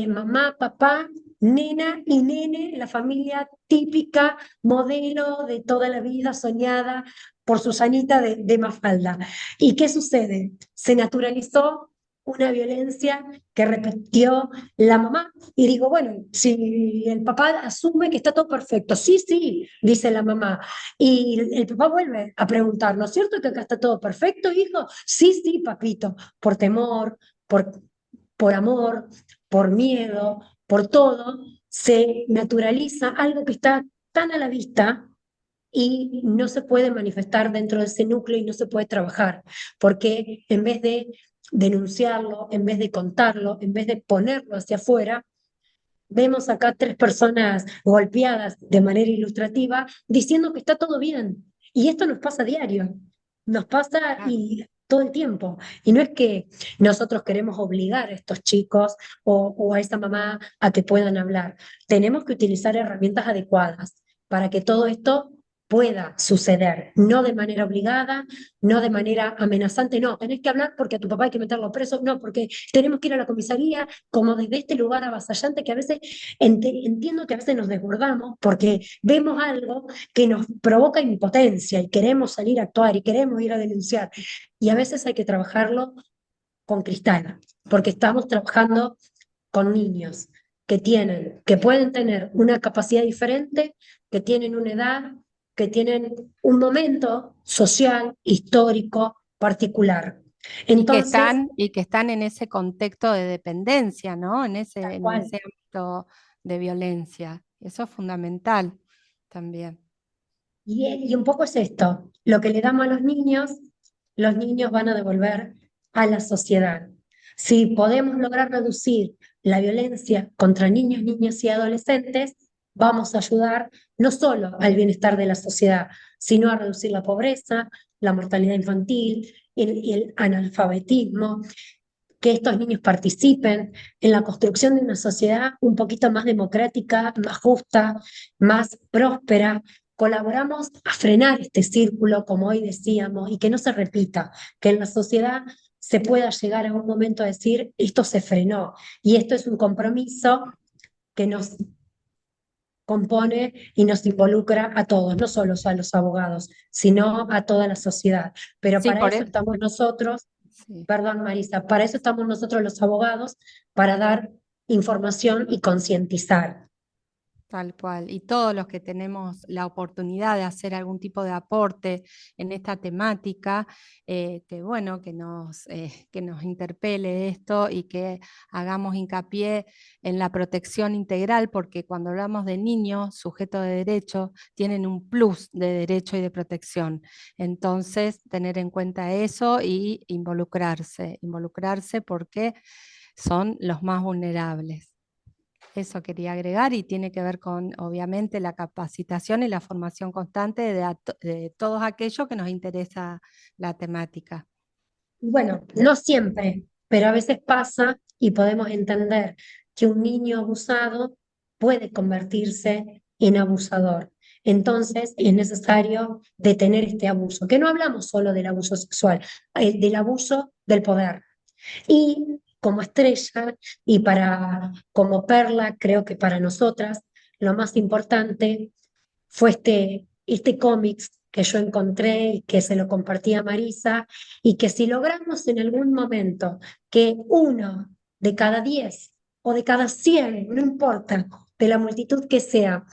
mamá, papá, nena y nene, la familia típica, modelo de toda la vida soñada por Susanita de Mafalda. ¿Y qué sucede? Se naturalizó una violencia que repitió la mamá y digo, bueno, si el papá asume que está todo perfecto, sí, sí, dice la mamá, y el papá vuelve a preguntar, ¿no es cierto que acá está todo perfecto, hijo? Sí, sí, papito, por temor, por amor, por miedo, por todo, se naturaliza algo que está tan a la vista y no se puede manifestar dentro de ese núcleo y no se puede trabajar, porque en vez de denunciarlo, en vez de contarlo, en vez de ponerlo hacia afuera, vemos acá tres personas golpeadas de manera ilustrativa diciendo que está todo bien. Y esto nos pasa a diario, nos pasa Ah, y todo el tiempo. Y no es que nosotros queremos obligar a estos chicos o a esa mamá a que puedan hablar. Tenemos que utilizar herramientas adecuadas para que todo esto pueda suceder, no de manera obligada, no de manera amenazante, no, tenés que hablar porque a tu papá hay que meterlo preso, no, porque tenemos que ir a la comisaría, como desde este lugar avasallante que a veces entiendo que a veces nos desbordamos porque vemos algo que nos provoca impotencia y queremos salir a actuar y queremos ir a denunciar. Y a veces hay que trabajarlo con cristal, porque estamos trabajando con niños que pueden tener una capacidad diferente, que tienen una edad, que tienen un momento social, histórico, particular. Entonces, y que están en ese contexto de dependencia, ¿no? tal En cual. ese ámbito de violencia. Eso es fundamental también. Y un poco es esto, lo que le damos a los niños van a devolver a la sociedad. Si podemos lograr reducir la violencia contra niños, niñas y adolescentes, vamos a ayudar no solo al bienestar de la sociedad, sino a reducir la pobreza, la mortalidad infantil, el analfabetismo, que estos niños participen en la construcción de una sociedad un poquito más democrática, más justa, más próspera, colaboramos a frenar este círculo, como hoy decíamos, y que no se repita, que en la sociedad se pueda llegar a un momento a decir, esto se frenó, y esto es un compromiso que nos compone y nos involucra a todos, no solo a los abogados, sino a toda la sociedad. Pero Sí, para por eso e- estamos nosotros, sí. perdón Marisa, para eso estamos nosotros los abogados, para dar información y concientizar. Tal cual. Y todos los que tenemos la oportunidad de hacer algún tipo de aporte en esta temática, que bueno, que nos interpele esto y que hagamos hincapié en la protección integral, porque cuando hablamos de niños sujetos de derecho, tienen un plus de derecho y de protección. Entonces, tener en cuenta eso y involucrarse porque son los más vulnerables. Eso quería agregar y tiene que ver con, obviamente, la capacitación y la formación constante de todos aquellos que nos interesa la temática. Bueno, no siempre, pero a veces pasa y podemos entender que un niño abusado puede convertirse en abusador. Entonces es necesario detener este abuso, que no hablamos solo del abuso sexual, del abuso del poder. Y como estrella y como perla, creo que para nosotras lo más importante fue este cómics que yo encontré y que se lo compartí a Marisa, y que si logramos en algún momento que 1 de cada 10 o de cada 100, no importa, de la multitud que sea,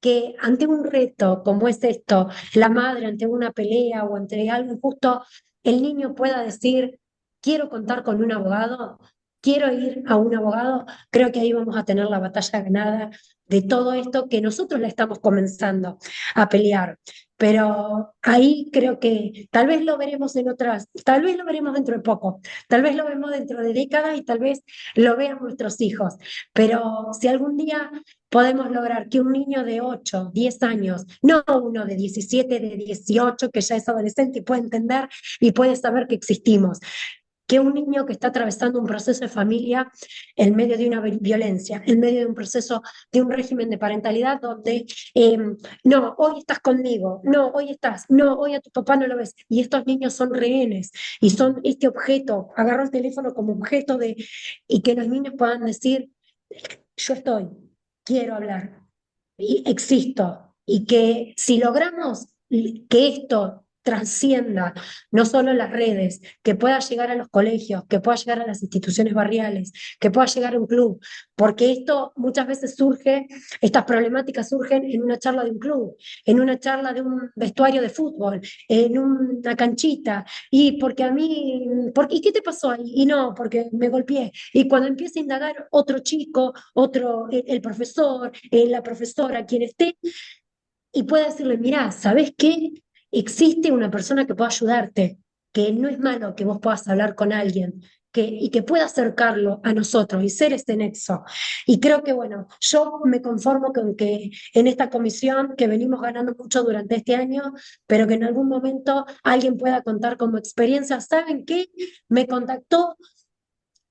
que ante un reto como es esto, la madre ante una pelea o ante algo injusto, el niño pueda decir, quiero contar con un abogado, quiero ir a un abogado, creo que ahí vamos a tener la batalla ganada de todo esto que nosotros la estamos comenzando a pelear. Pero ahí creo que tal vez lo veremos tal vez lo veremos dentro de poco, tal vez lo vemos dentro de décadas y tal vez lo vean nuestros hijos. Pero si algún día podemos lograr que un niño de 8, 10 años, no uno de 17, de 18, que ya es adolescente y puede entender y puede saber que existimos, que un niño que está atravesando un proceso de familia en medio de una violencia, en medio de un proceso de un régimen de parentalidad donde no, hoy estás conmigo, no, hoy estás, no, hoy a tu papá no lo ves, y estos niños son rehenes y son este objeto, agarro el teléfono como objeto y que los niños puedan decir, yo estoy, quiero hablar, y existo, y que si logramos que esto trascienda no solo las redes, que pueda llegar a los colegios, que pueda llegar a las instituciones barriales, que pueda llegar a un club, porque esto muchas veces estas problemáticas surgen en una charla de un club, en una charla de un vestuario de fútbol, en una canchita, y porque a mí, ¿y qué te pasó ahí? Y no, porque me golpeé. Y cuando empieza a indagar otro chico, el profesor, la profesora, quien esté, y puede decirle, mirá, ¿sabés qué? Existe una persona que pueda ayudarte, que no es malo que vos puedas hablar con alguien, y que pueda acercarlo a nosotros y ser este nexo. Y creo que, bueno, yo me conformo con que en esta comisión, que venimos ganando mucho durante este año, pero que en algún momento alguien pueda contar como experiencia. ¿Saben qué? Me contactó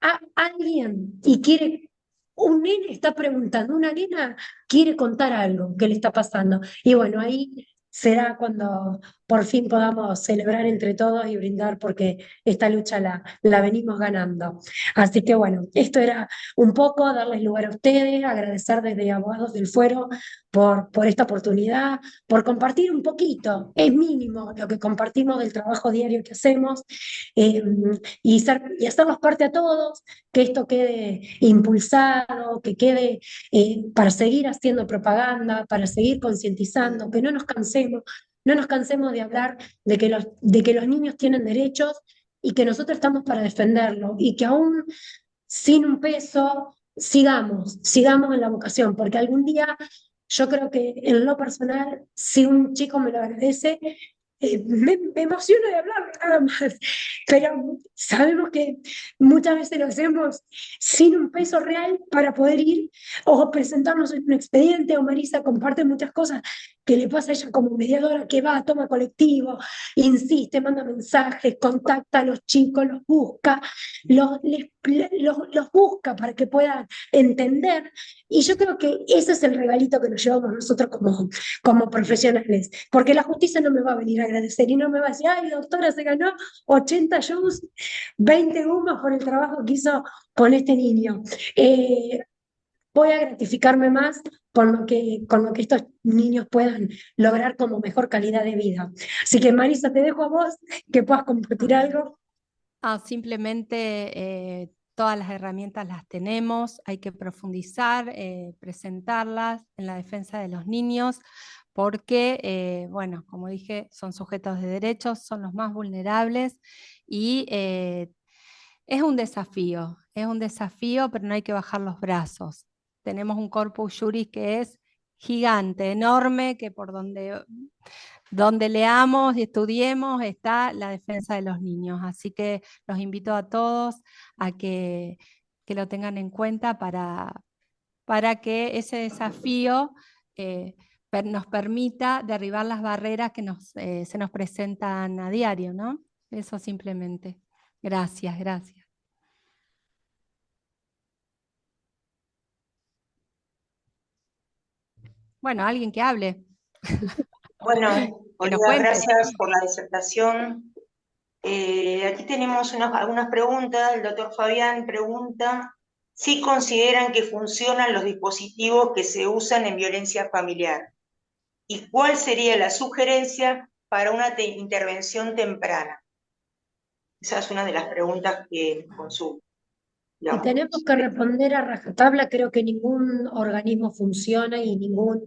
a alguien y un nene está preguntando, una nena quiere contar algo que le está pasando. Y bueno, ahí será cuando por fin podamos celebrar entre todos y brindar porque esta lucha la venimos ganando. Así que bueno, esto era un poco darles lugar a ustedes, agradecer desde Abogados del Fuero por esta oportunidad, por compartir un poquito, es mínimo lo que compartimos del trabajo diario que hacemos, eh, y hacerlos parte a todos, que esto quede impulsado, que quede para seguir haciendo propaganda, para seguir concientizando, que no nos cansemos, no nos cansemos de hablar de que los niños tienen derechos y que nosotros estamos para defenderlo y que aún sin un peso sigamos en la vocación, porque algún día yo creo que en lo personal, si un chico me lo agradece, me emociono de hablar nada más, pero sabemos que muchas veces lo hacemos sin un peso real para poder ir o presentarnos en un expediente, o Marisa comparte muchas cosas que le pasa a ella como mediadora, que va, toma colectivo, insiste, manda mensajes, contacta a los chicos, los busca, los busca para que puedan entender. Y yo creo que ese es el regalito que nos llevamos nosotros como profesionales, porque la justicia no me va a venir a agradecer y no me va a decir, ay, doctora, se ganó 80 shows, 20 gumas por el trabajo que hizo con este niño. Voy a gratificarme más con lo que estos niños puedan lograr como mejor calidad de vida. Así que Marisa, te dejo a vos que puedas compartir algo. Simplemente todas las herramientas las tenemos, hay que profundizar, presentarlas en la defensa de los niños, porque, bueno, como dije, son sujetos de derechos, son los más vulnerables y es un desafío, pero no hay que bajar los brazos. Tenemos un corpus juris que es gigante, enorme, que por donde leamos y estudiemos está la defensa de los niños. Así que los invito a todos a que lo tengan en cuenta para que ese desafío nos permita derribar las barreras que se nos presentan a diario, ¿no? Eso simplemente. Gracias, gracias. Bueno, alguien que hable. Bueno, Que nos Olga, cuente. gracias por la disertación. Aquí tenemos algunas preguntas. El doctor Fabián pregunta si consideran que funcionan los dispositivos que se usan en violencia familiar y cuál sería la sugerencia para una intervención temprana. Esa es una de las preguntas que nos consultan. Si tenemos que responder a rajatabla, creo que ningún organismo funciona y ninguno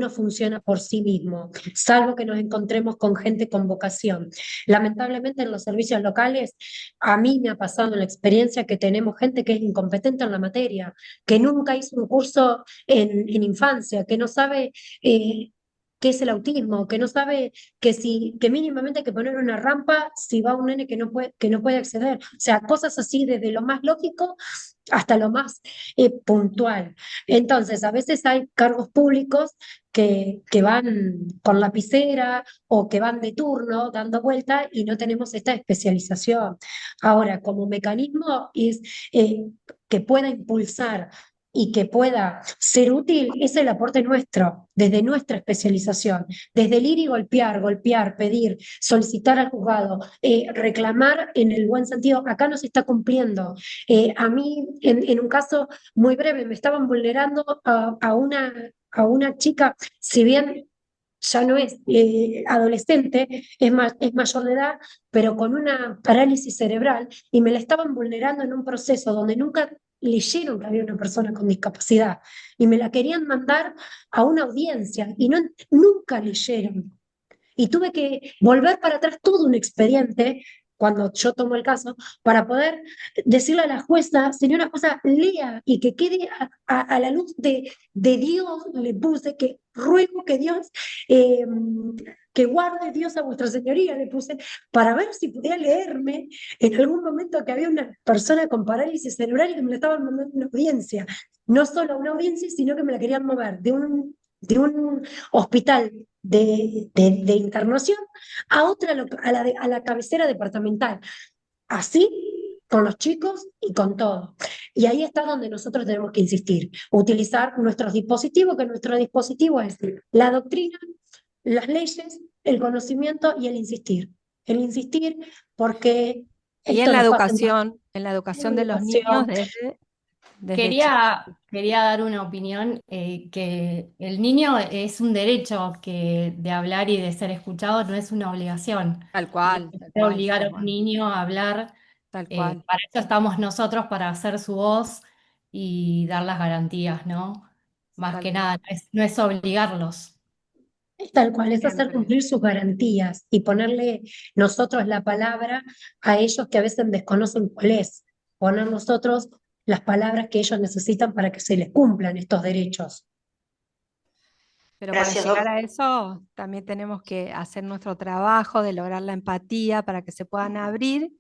funciona por sí mismo, salvo que nos encontremos con gente con vocación. Lamentablemente en los servicios locales, a mí me ha pasado la experiencia que tenemos gente que es incompetente en la materia, que nunca hizo un curso en infancia, que no sabe qué es el autismo, que no sabe que mínimamente hay que poner una rampa si va un nene que no puede acceder. O sea, cosas así desde lo más lógico hasta lo más puntual. Entonces, a veces hay cargos públicos que van con lapicera o que van de turno dando vuelta y no tenemos esta especialización. Ahora, como mecanismo es que pueda impulsar y que pueda ser útil, es el aporte nuestro, desde nuestra especialización, desde el ir y golpear, pedir, solicitar al juzgado, reclamar en el buen sentido. Acá no se está cumpliendo. A mí, en un caso muy breve, me estaban vulnerando a una chica, si bien ya no es adolescente, es mayor de edad, pero con una parálisis cerebral, y me la estaban vulnerando en un proceso donde nunca leyeron que había una persona con discapacidad, y me la querían mandar a una audiencia, y nunca leyeron. Y tuve que volver para atrás todo un expediente, cuando yo tomo el caso, para poder decirle a la jueza, señora jueza, lea y que quede a la luz de Dios, le puse que ruego que Dios, eh, que guarde Dios a vuestra señoría, le puse, para ver si podía leerme en algún momento que había una persona con parálisis cerebral y que me la estaban mandando a una audiencia. No solo a una audiencia, sino que me la querían mover de un hospital de internación a la cabecera departamental. Así con los chicos y con todo. Y ahí está donde nosotros tenemos que insistir, utilizar nuestros dispositivos, que nuestro dispositivo es la doctrina, las leyes, el conocimiento y el insistir. El insistir porque Y esto nos pasa en la educación de los educación. niños desde Quería dar una opinión, que el niño es un derecho que de hablar y de ser escuchado, no es una obligación. tal No cual, se tal puede cual, obligar a tal un cual, niño a hablar. tal cual. Para eso estamos nosotros, para hacer su voz y dar las garantías, ¿no? Más Tal que cual. nada, no es obligarlos. Es tal cual, es hacer Siempre. cumplir sus garantías y ponerle nosotros la palabra a ellos que a veces desconocen cuál es. Poner nosotros las palabras que ellos necesitan para que se les cumplan estos derechos. Pero para Gracias, llegar doctor. a eso también tenemos que hacer nuestro trabajo de lograr la empatía para que se puedan abrir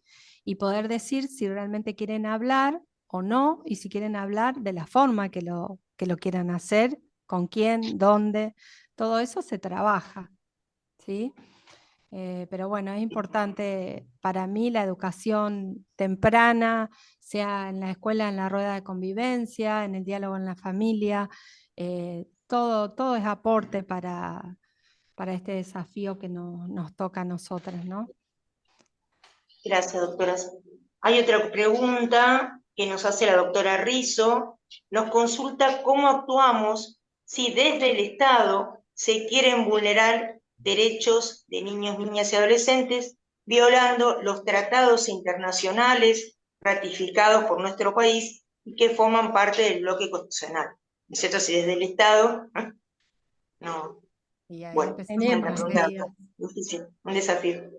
y poder decir si realmente quieren hablar o no, y si quieren hablar de la forma que lo quieran hacer con quién, dónde, todo eso se trabaja, ¿sí? Pero bueno, es importante para mí la educación temprana, sea en la escuela, en la rueda de convivencia, en el diálogo en la familia, todo es aporte para este desafío que nos toca a nosotras, ¿no? Gracias, doctoras. Hay otra pregunta que nos hace la doctora Rizzo. Nos consulta cómo actuamos si desde el Estado se quieren vulnerar derechos de niños, niñas y adolescentes, violando los tratados internacionales ratificados por nuestro país y que forman parte del bloque constitucional. ¿No es cierto? Si desde el Estado, no. Y ahí Bueno, Tenemos, difícil, un desafío.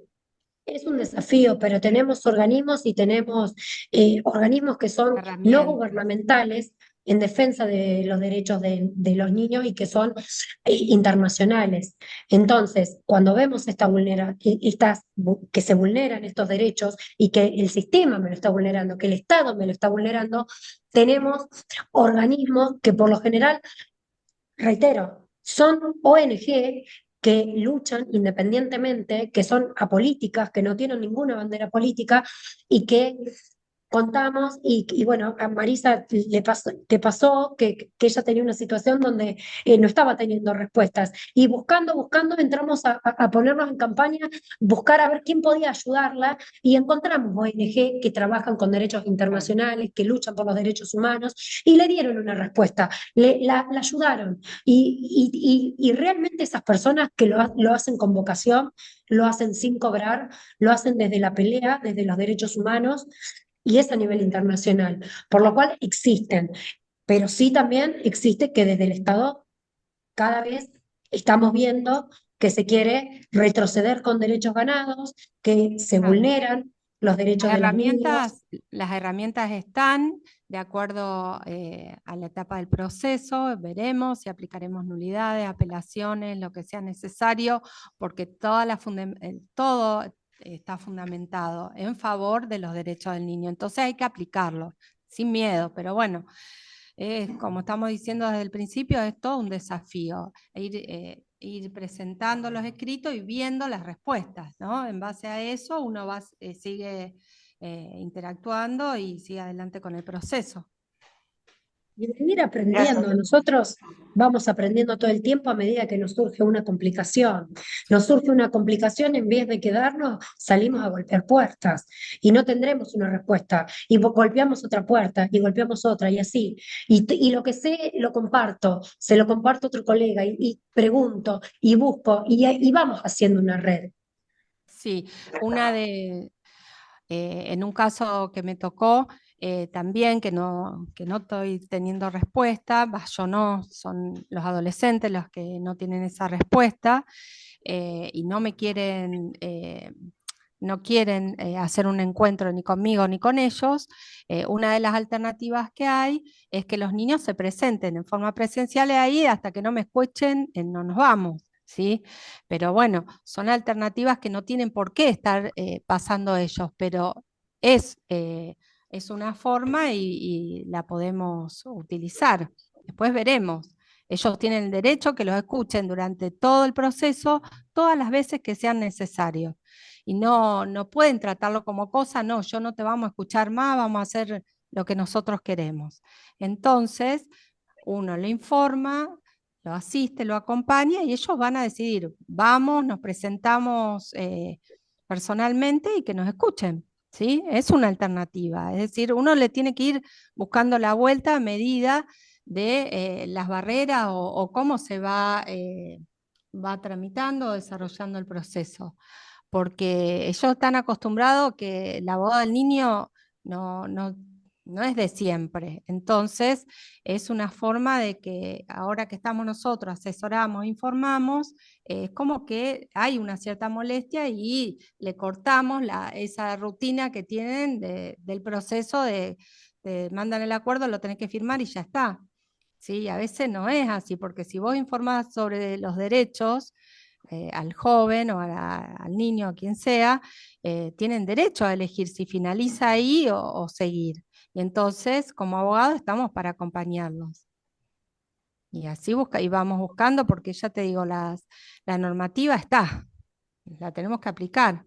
es un desafío, pero tenemos organismos y tenemos organismos que son no herramientas. gubernamentales en defensa de los derechos de los niños y que son internacionales. Entonces, cuando vemos que se vulneran estos derechos y que el sistema me lo está vulnerando, que el Estado me lo está vulnerando, tenemos organismos que por lo general, reitero, son ONG que luchan independientemente, que son apolíticas, que no tienen ninguna bandera política y que contamos, y bueno, a Marisa te pasó que ella tenía una situación donde no estaba teniendo respuestas, y buscando, entramos a ponernos en campaña, buscar a ver quién podía ayudarla, y encontramos ONG que trabajan con derechos internacionales, que luchan por los derechos humanos, y le dieron una respuesta, la ayudaron, y realmente esas personas que lo hacen con vocación, lo hacen sin cobrar, lo hacen desde la pelea, desde los derechos humanos, y es a nivel internacional, por lo cual existen, pero sí también existe que desde el Estado cada vez estamos viendo que se quiere retroceder con derechos ganados, que se Claro. vulneran los derechos de los niños. Las herramientas están de acuerdo a la etapa del proceso, veremos si aplicaremos nulidades, apelaciones, lo que sea necesario, porque todo está fundamentado en favor de los derechos del niño. Entonces hay que aplicarlo, sin miedo, pero bueno, como estamos diciendo desde el principio, es todo un desafío, ir presentando los escritos y viendo las respuestas, ¿no? En base a eso uno sigue interactuando y sigue adelante con el proceso. Y venir aprendiendo. Gracias. Nosotros vamos aprendiendo todo el tiempo a medida que nos surge una complicación. Nos surge una complicación, en vez de quedarnos, salimos a golpear puertas y no tendremos una respuesta. Y golpeamos otra puerta y golpeamos otra y así. Y lo que sé, lo comparto, se lo comparto a otro colega y pregunto y busco y vamos haciendo una red. Sí, en un caso que me tocó, también que no estoy teniendo respuesta, yo no, son los adolescentes los que no tienen esa respuesta y no quieren hacer un encuentro ni conmigo ni con ellos. Una de las alternativas que hay es que los niños se presenten en forma presencial ahí, hasta que no me escuchen, no nos vamos. ¿Sí? Pero bueno, son alternativas que no tienen por qué estar pasando ellos, pero es una forma y la podemos utilizar. Después veremos. Ellos tienen el derecho que los escuchen durante todo el proceso, todas las veces que sean necesarios. Y no pueden tratarlo como cosa, no, yo no te vamos a escuchar más, vamos a hacer lo que nosotros queremos. Entonces, uno le informa, lo asiste, lo acompaña y ellos van a decidir, vamos, nos presentamos personalmente y que nos escuchen, ¿sí? Es una alternativa, es decir, uno le tiene que ir buscando la vuelta a medida de las barreras o cómo se va tramitando o desarrollando el proceso, porque ellos están acostumbrados que la boda del niño no es de siempre. Entonces, es una forma de que ahora que estamos nosotros, asesoramos, informamos, es como que hay una cierta molestia y le cortamos esa rutina que tienen del proceso de mandan el acuerdo, lo tenés que firmar y ya está. ¿Sí? A veces no es así, porque si vos informás sobre los derechos, al joven o al niño, a quien sea, tienen derecho a elegir si finaliza ahí o seguir. Y entonces, como abogado, estamos para acompañarlos. Y así y vamos buscando, porque ya te digo, la normativa está, la tenemos que aplicar.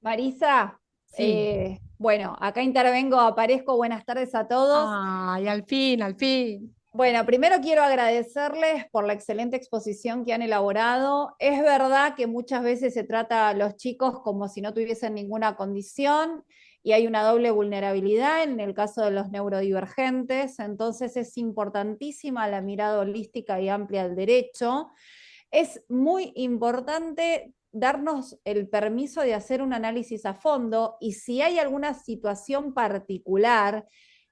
Marisa, Sí. bueno, acá intervengo, aparezco, buenas tardes a todos. Ay, al fin, al fin. Bueno, primero quiero agradecerles por la excelente exposición que han elaborado. Es verdad que muchas veces se trata a los chicos como si no tuviesen ninguna condición y hay una doble vulnerabilidad en el caso de los neurodivergentes, entonces es importantísima la mirada holística y amplia del derecho. Es muy importante darnos el permiso de hacer un análisis a fondo y si hay alguna situación particular,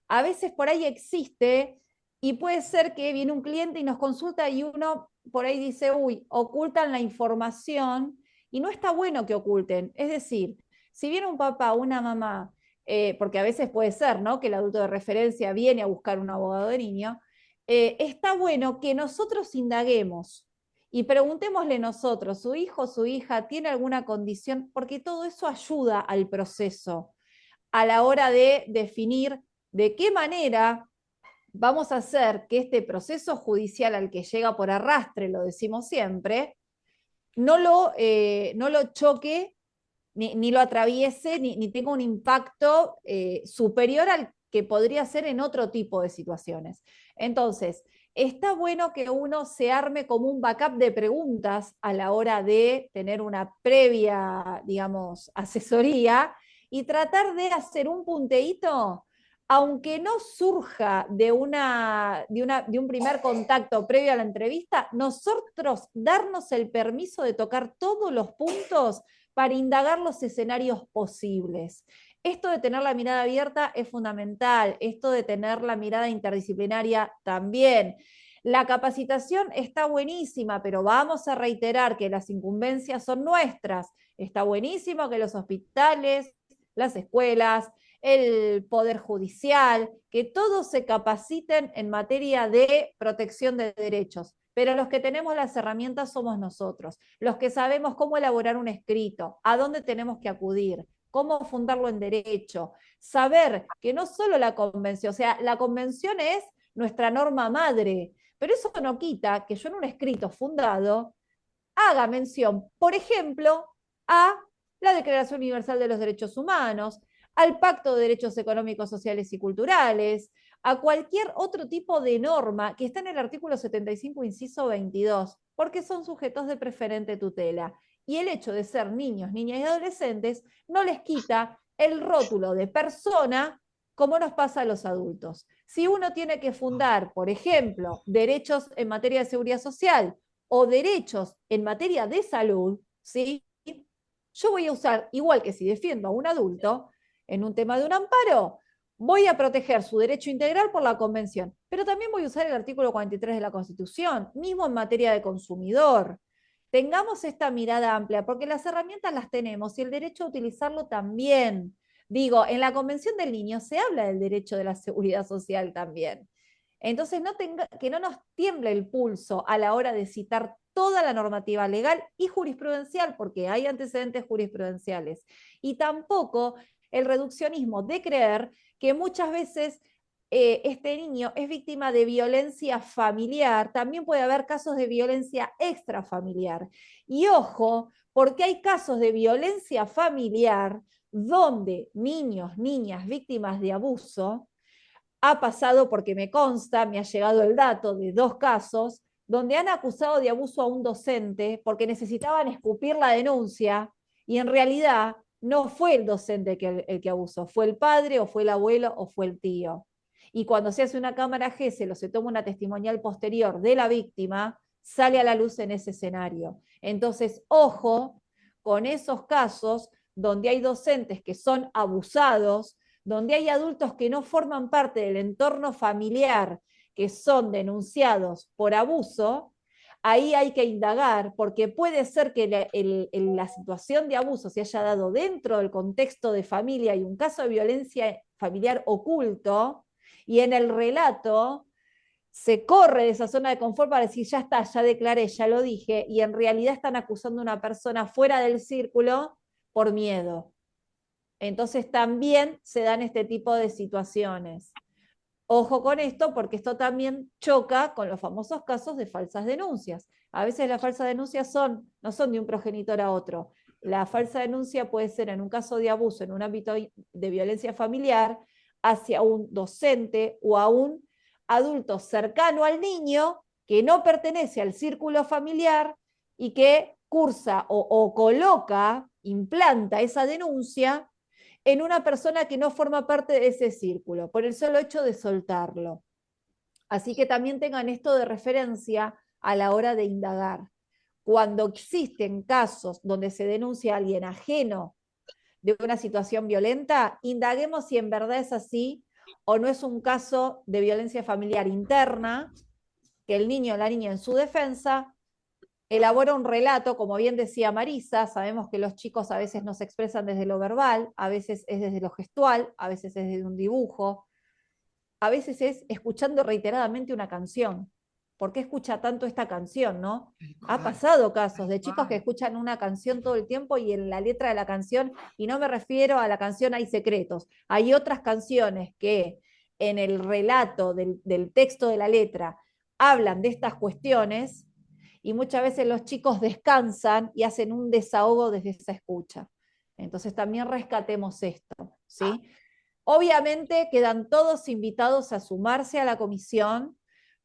a veces por ahí existe y puede ser que viene un cliente y nos consulta y uno por ahí dice, uy, ocultan la información y no está bueno que oculten. Es decir, si viene un papá o una mamá, porque a veces puede ser, ¿no? Que el adulto de referencia viene a buscar un abogado de niño, está bueno que nosotros indaguemos y preguntémosle nosotros, ¿su hijo, su hija tiene alguna condición? Porque todo eso ayuda al proceso a la hora de definir de qué manera vamos a hacer que este proceso judicial al que llega por arrastre, lo decimos siempre, no lo choque, ni lo atraviese, ni tenga un impacto superior al que podría ser en otro tipo de situaciones. Entonces, está bueno que uno se arme como un backup de preguntas a la hora de tener una previa, digamos, asesoría y tratar de hacer un punteíto, aunque no surja de un primer contacto previo a la entrevista, nosotros darnos el permiso de tocar todos los puntos para indagar los escenarios posibles. Esto de tener la mirada abierta es fundamental, esto de tener la mirada interdisciplinaria también. La capacitación está buenísima, pero vamos a reiterar que las incumbencias son nuestras. Está buenísimo que los hospitales, las escuelas, el Poder Judicial, que todos se capaciten en materia de protección de derechos. Pero los que tenemos las herramientas somos nosotros, los que sabemos cómo elaborar un escrito, a dónde tenemos que acudir, cómo fundarlo en derecho, saber que no solo la convención, o sea, la convención es nuestra norma madre, pero eso no quita que yo en un escrito fundado haga mención, por ejemplo, a la Declaración Universal de los Derechos Humanos, al Pacto de Derechos Económicos, Sociales y Culturales, a cualquier otro tipo de norma que está en el artículo 75, inciso 22, porque son sujetos de preferente tutela. Y el hecho de ser niños, niñas y adolescentes no les quita el rótulo de persona como nos pasa a los adultos. Si uno tiene que fundar, por ejemplo, derechos en materia de seguridad social o derechos en materia de salud, ¿sí? Yo voy a usar, igual que si defiendo a un adulto en un tema de un amparo, voy a proteger su derecho integral por la Convención, pero también voy a usar el artículo 43 de la Constitución, mismo en materia de consumidor. Tengamos esta mirada amplia, porque las herramientas las tenemos y el derecho a utilizarlo también. Digo, en la Convención del Niño se habla del derecho de la seguridad social también. Entonces, que no nos tiemble el pulso a la hora de citar toda la normativa legal y jurisprudencial, porque hay antecedentes jurisprudenciales. Y tampoco el reduccionismo de creer que muchas veces este niño es víctima de violencia familiar, también puede haber casos de violencia extrafamiliar. Y ojo, porque hay casos de violencia familiar donde niños, niñas víctimas de abuso, ha pasado, porque me consta, me ha llegado el dato de 2 casos, donde han acusado de abuso a un docente porque necesitaban escupir la denuncia y en realidad no fue el docente el que abusó, fue el padre o fue el abuelo o fue el tío. Y cuando se hace una cámara GESEL o se toma una testimonial posterior de la víctima, sale a la luz en ese escenario. Entonces, ojo con esos casos donde hay docentes que son abusados, donde hay adultos que no forman parte del entorno familiar, que son denunciados por abuso, ahí hay que indagar, porque puede ser que la situación de abuso se haya dado dentro del contexto de familia y un caso de violencia familiar oculto, y en el relato se corre de esa zona de confort para decir, ya está, ya declaré, ya lo dije, y en realidad están acusando a una persona fuera del círculo por miedo. Entonces también se dan este tipo de situaciones. Ojo con esto, porque esto también choca con los famosos casos de falsas denuncias. A veces las falsas denuncias no son de un progenitor a otro. La falsa denuncia puede ser en un caso de abuso, en un ámbito de violencia familiar, hacia un docente o a un adulto cercano al niño que no pertenece al círculo familiar y que cursa o coloca, implanta esa denuncia en una persona que no forma parte de ese círculo, por el solo hecho de soltarlo. Así que también tengan esto de referencia a la hora de indagar. Cuando existen casos donde se denuncia a alguien ajeno de una situación violenta, indaguemos si en verdad es así o no es un caso de violencia familiar interna, que el niño o la niña en su defensa elabora un relato, como bien decía Marisa, sabemos que los chicos a veces no se expresan desde lo verbal, a veces es desde lo gestual, a veces es desde un dibujo, a veces es escuchando reiteradamente una canción. ¿Por qué escucha tanto esta canción, no? Ha pasado casos de chicos que escuchan una canción todo el tiempo y en la letra de la canción, y no me refiero a la canción Hay Secretos, hay otras canciones que en el relato del texto de la letra hablan de estas cuestiones y muchas veces los chicos descansan y hacen un desahogo desde esa escucha. Entonces también rescatemos esto, ¿sí? Obviamente quedan todos invitados a sumarse a la comisión,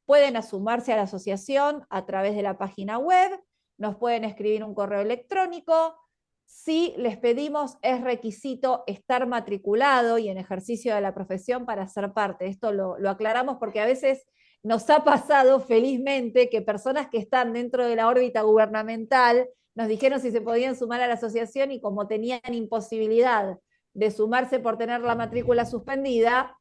pueden sumarse a la asociación a través de la página web, nos pueden escribir un correo electrónico. Si les pedimos, es requisito estar matriculado y en ejercicio de la profesión para ser parte. Esto lo aclaramos porque a veces nos ha pasado felizmente que personas que están dentro de la órbita gubernamental nos dijeron si se podían sumar a la asociación y como tenían imposibilidad de sumarse por tener la matrícula suspendida,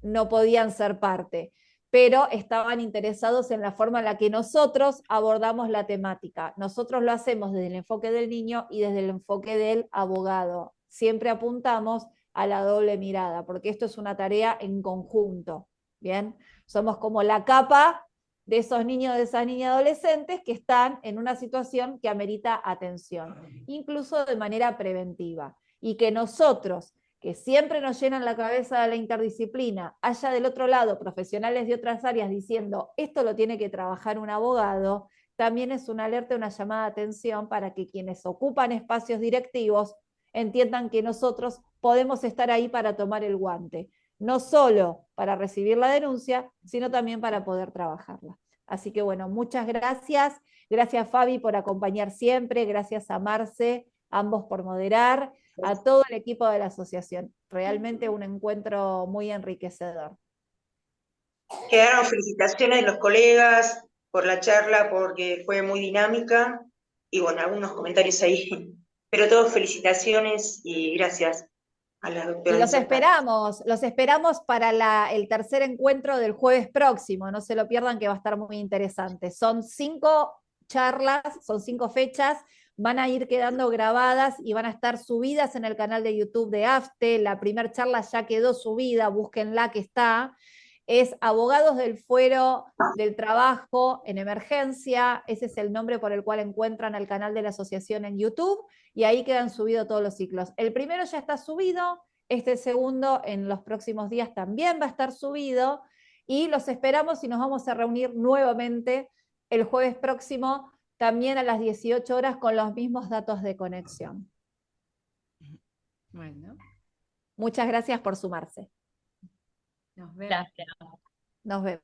no podían ser parte, pero estaban interesados en la forma en la que nosotros abordamos la temática. Nosotros lo hacemos desde el enfoque del niño y desde el enfoque del abogado. Siempre apuntamos a la doble mirada, porque esto es una tarea en conjunto, ¿bien? Somos como la capa de esos niños, de esas niñas adolescentes que están en una situación que amerita atención, incluso de manera preventiva. Y que nosotros, que siempre nos llenan la cabeza de la interdisciplina, haya del otro lado profesionales de otras áreas diciendo esto lo tiene que trabajar un abogado, también es una alerta, una llamada de atención para que quienes ocupan espacios directivos entiendan que nosotros podemos estar ahí para tomar el guante, no solo para recibir la denuncia, sino también para poder trabajarla. Así que bueno, muchas gracias. Gracias Fabi por acompañar siempre, gracias a Marce, ambos por moderar, a todo el equipo de la asociación. Realmente un encuentro muy enriquecedor. Quedaron felicitaciones de los colegas por la charla, porque fue muy dinámica, y bueno, algunos comentarios ahí, pero todos felicitaciones y gracias a la doctora. Y los esperamos para el tercer encuentro del jueves próximo, no se lo pierdan que va a estar muy interesante. Son 5 charlas, son 5 fechas, van a ir quedando grabadas y van a estar subidas en el canal de YouTube de AFTE. La primera charla ya quedó subida, búsquenla que está. Es Abogados del Fuero del Trabajo en Emergencia, ese es el nombre por el cual encuentran el canal de la asociación en YouTube, y ahí quedan subidos todos los ciclos. El primero ya está subido, este segundo en los próximos días también va a estar subido, y los esperamos y nos vamos a reunir nuevamente el jueves próximo, también a las 18 horas con los mismos datos de conexión. Bueno, Muchas gracias por sumarse. nos vemos. Gracias. Nos vemos.